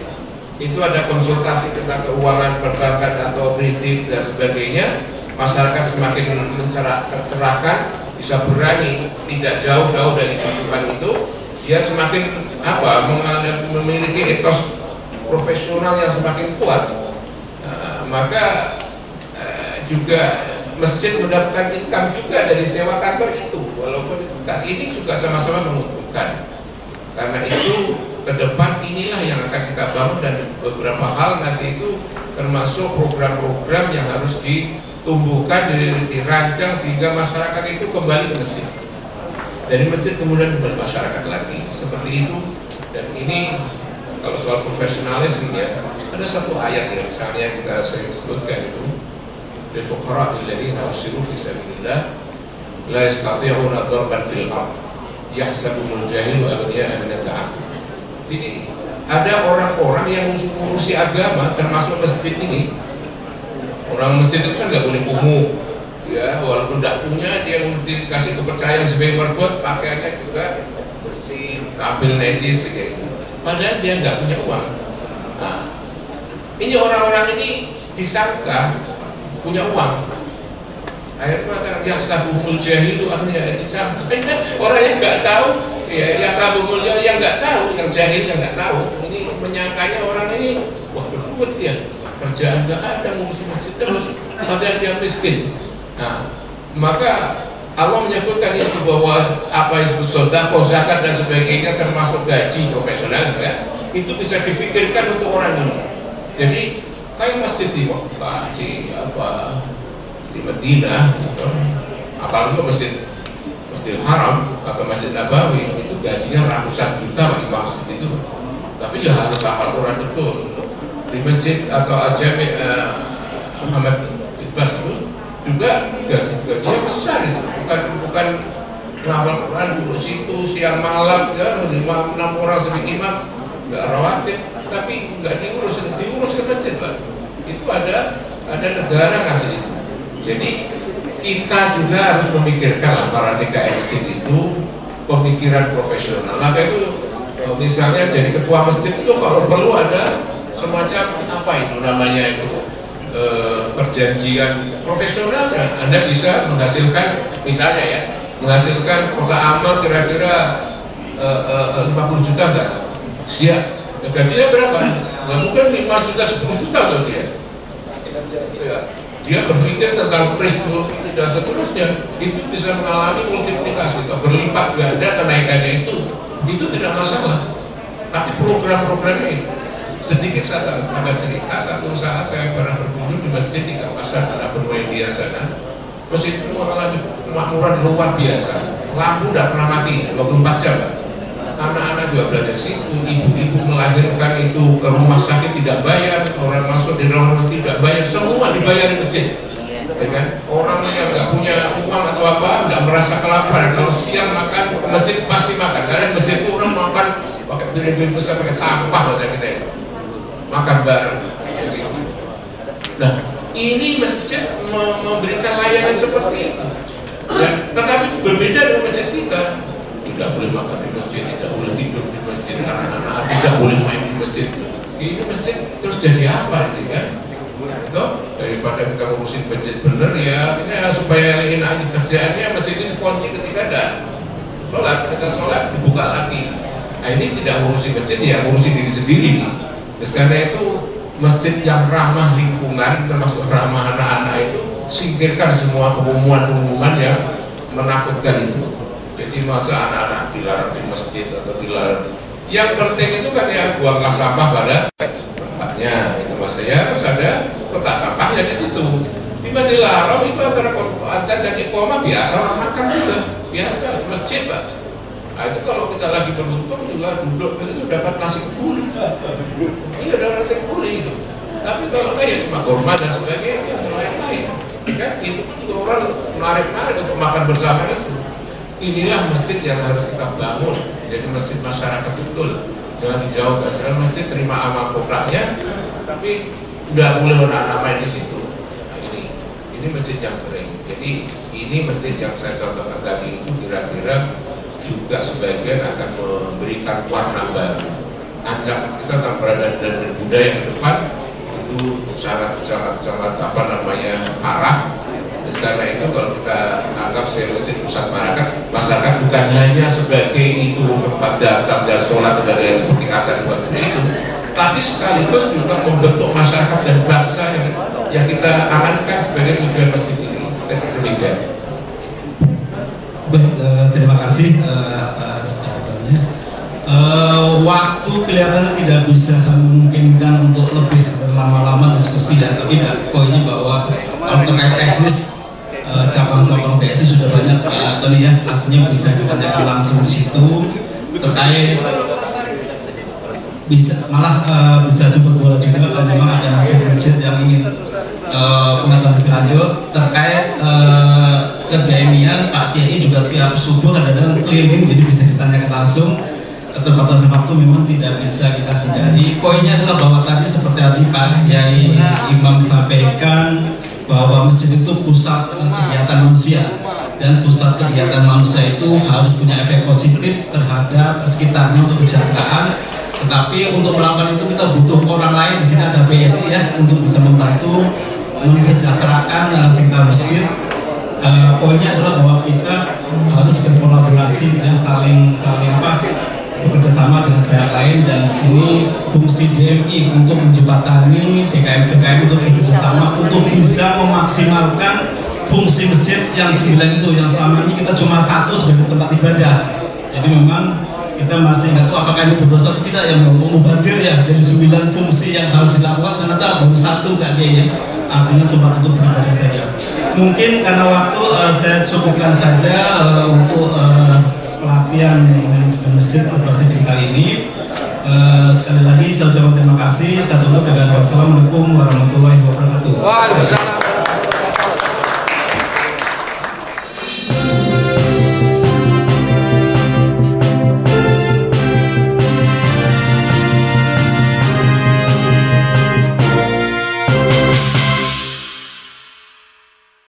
Speaker 5: itu ada konsultasi tentang keuangan perbankan atau kredit dan sebagainya. Masyarakat semakin tercerahkan, bisa berani, tidak jauh-jauh dari kehidupan itu, dia semakin memiliki etos profesional yang semakin kuat. Maka juga masjid mendapatkan income juga dari sewa kantor itu, walaupun ini juga sama-sama menguntungkan. Karena itu ke depan inilah yang akan kita bangun, dan beberapa hal nanti itu termasuk program-program yang harus ditumbuhkan, dirancang sehingga masyarakat itu kembali ke masjid. Dari masjid kemudian kembali masyarakat lagi, seperti itu. Dan ini kalau soal profesionalisme ya, ada satu ayat ya, misalnya kita sering sebutkan itu, lil fuqara alladziina usiru fi sabilillah la yastati'una darban fil ardh yahsabuhumul jahilu aghniya'a min at-ta'affuf. Jadi ada orang-orang yang ngurusi agama termasuk masjid ini. Orang masjid itu kan nggak boleh kumuh, ya, walaupun tidak punya, dia dikasih kepercayaan sebagai merbuat, pakaiannya juga bersih, tampil najis begitu. Padahal dia nggak punya uang. Nah, ini orang-orang ini disangka punya uang. Ayat mengatakan yahsabuhumul jahilu akhirnya disangka. Orang yang nggak tahu, ya yahsabuhumul jahilu yang nggak tahu, yang jahil yang nggak tahu, ini menyangkanya orang ini wah berduit ya, kerjaan nggak ada, ngurusin masjid terus, padahal dia miskin. Nah, maka Allah menyebutkan itu bahwa apa disebut sedekah, zakat dan sebagainya termasuk gaji profesional ya, itu bisa difikirkan untuk orang ini. Jadi kayak masjid di Mekah, di Madinah, gitu. Apalagi masjid Haram atau Masjid Nabawi, itu gajinya ratusan juta imam masjid itu. Tapi ya harus hafal Quran betul. Di masjid atau Jami' Muhammad Ibas itu juga gajinya besar itu, bukan ngapal Quran dulu situ siang malam ya, 5-6 orang sebagai imam nggak rawatib, tapi nggak diurus ke masjid Pak. Itu ada negara ngasih itu. Jadi kita juga harus memikirkan lah, para DKM itu pemikiran profesional. Maka itu misalnya jadi ketua masjid itu kalau perlu ada semacam apa itu namanya itu perjanjian profesionalnya. Anda bisa menghasilkan, misalnya ya, menghasilkan kota amal kira-kira 50 juta enggak? Siap. Gajinya berapa? Nggak mungkin 5 juta, 10 juta loh dia. Ya. Dia berpikir tentang Kristus dan seterusnya, itu bisa mengalami multiplikasi, berlipat ganda kenaikannya itu tidak masalah. Tapi program-programnya itu sedikit saya cerita, satu saat saya pernah berkunjung di masjid di Kawasan Abu Muhammad sana. Masjid itu mengalami kemakmuran luar biasa. Lampu tidak pernah mati 24 jam. Anak-anak juga belajar situ, ibu-ibu melahirkan itu ke rumah sakit tidak bayar, orang masuk di ruang tidak bayar, semua dibayar di masjid. Ya kan? Orang yang nggak punya uang atau apa nggak merasa kelaparan, kalau siang makan ke masjid pasti makan. Karena masjid itu orang makan pakai piring besar, pakai sampah bahasa kita itu, makan bareng. Nah, ini masjid memberikan layanan seperti itu. Dan tetapi berbeda dengan masjid kita. Tidak boleh makan di masjid, tidak boleh tidur di masjid, anak-anak tidak boleh main di masjid. Ini masjid terus jadi apa ini kan? Itu daripada kita ngurus masjid bener ya, ini supaya ini aja kerjaannya masjid itu kunci ketika ada sholat, kita sholat dibuka lagi. Nah, ini tidak ngurusi masjid ya, ngurusi diri sendiri nih. Karena itu masjid yang ramah lingkungan termasuk ramah anak-anak itu singkirkan semua pengumuman-pengumuman yang menakutkan itu. Jadi masa anak-anak dilarang di masjid atau dilarang. Yang penting itu kan ya buanglah sampah pada tempatnya. Itu maksudnya harus ada kotak sampahnya di situ. Di Masjidil Haram itu antara adzan dan iqamah biasa orang makan juga biasa masjid Pak. Nah, itu kalau kita lagi beruntung juga duduk itu dapat nasi kebuli. Iya dapat nasi kebuli itu. Tapi kalau kayak cuma kurma dan sebagainya yang lain-lain, kan itu juga orang menarik-narik untuk makan bersama itu. Inilah masjid yang harus kita bangun. Jadi masjid masyarakat betul. Jangan dijauhkan. Jangan masjid terima amal koplaknya, tapi tidak boleh anak-anak main di situ. Ini masjid yang kering. Jadi ini masjid yang saya contohkan tadi itu kira-kira juga sebagian akan memberikan warna baru. Ajak kita akan berada dan budaya ke depan itu sangat apa namanya arah. Karena itu kalau kita anggap masjid pusat masyarakat bukan hanya sebagai itu tempat datang dan sholat sebagai seperti kasar itu, tapi sekaligus juga membentuk masyarakat dan bangsa yang kita amankan sebagai tujuan masjid ini. Demikian.
Speaker 1: Baik, terima kasih atas jawabannya. Waktu kelihatannya tidak bisa memungkinkan untuk lebih berlama-lama diskusi ya, tapi poinnya bahwa kalau terkait teknis cabang-cabang PSI sudah banyak Pak Tony ya, artinya bisa ditanyakan langsung di situ terkait bisa bisa jemput bola juga kalau memang ada masjid yang ingin pengetahuan lebih lanjut terkait keBMI-an. Pak Kiai juga tiap subuh kadang-kadang keliling, jadi bisa ditanyakan langsung. Keterbatasan waktu memang tidak bisa kita hindari. Poinnya adalah bahwa tadi seperti tadi Pak Kiai Imam sampaikan bahwa masjid itu pusat kegiatan manusia, dan pusat kegiatan manusia itu harus punya efek positif terhadap sekitarnya untuk kesejahteraan. Tetapi untuk melakukan itu kita butuh orang lain. Di sini ada PSI ya untuk bisa membantu mensejahterakan sekitar masjid. Poinnya adalah bahwa kita harus berkolaborasi dan saling bekerja sama dengan pihak lain, dan di sini fungsi DMI untuk menjembatani DKM untuk bekerja sama untuk bisa memaksimalkan fungsi masjid yang 9 itu, yang selama ini kita cuma satu sebagai tempat ibadah. Jadi memang kita masih nggak tahu apakah ini berdosa atau tidak, yang memubadir ya dari 9 fungsi yang harus dilakukan ternyata baru satu nggak kayaknya, artinya cuma untuk beribadah saja. Mungkin karena waktu saya cukupkan saja untuk pelatihan manajemen masjid berbasis digital ini. Sekali lagi saya ucapkan terima kasih. Saya tutup dengan wassalamualaikum warahmatullahi wabarakatuh.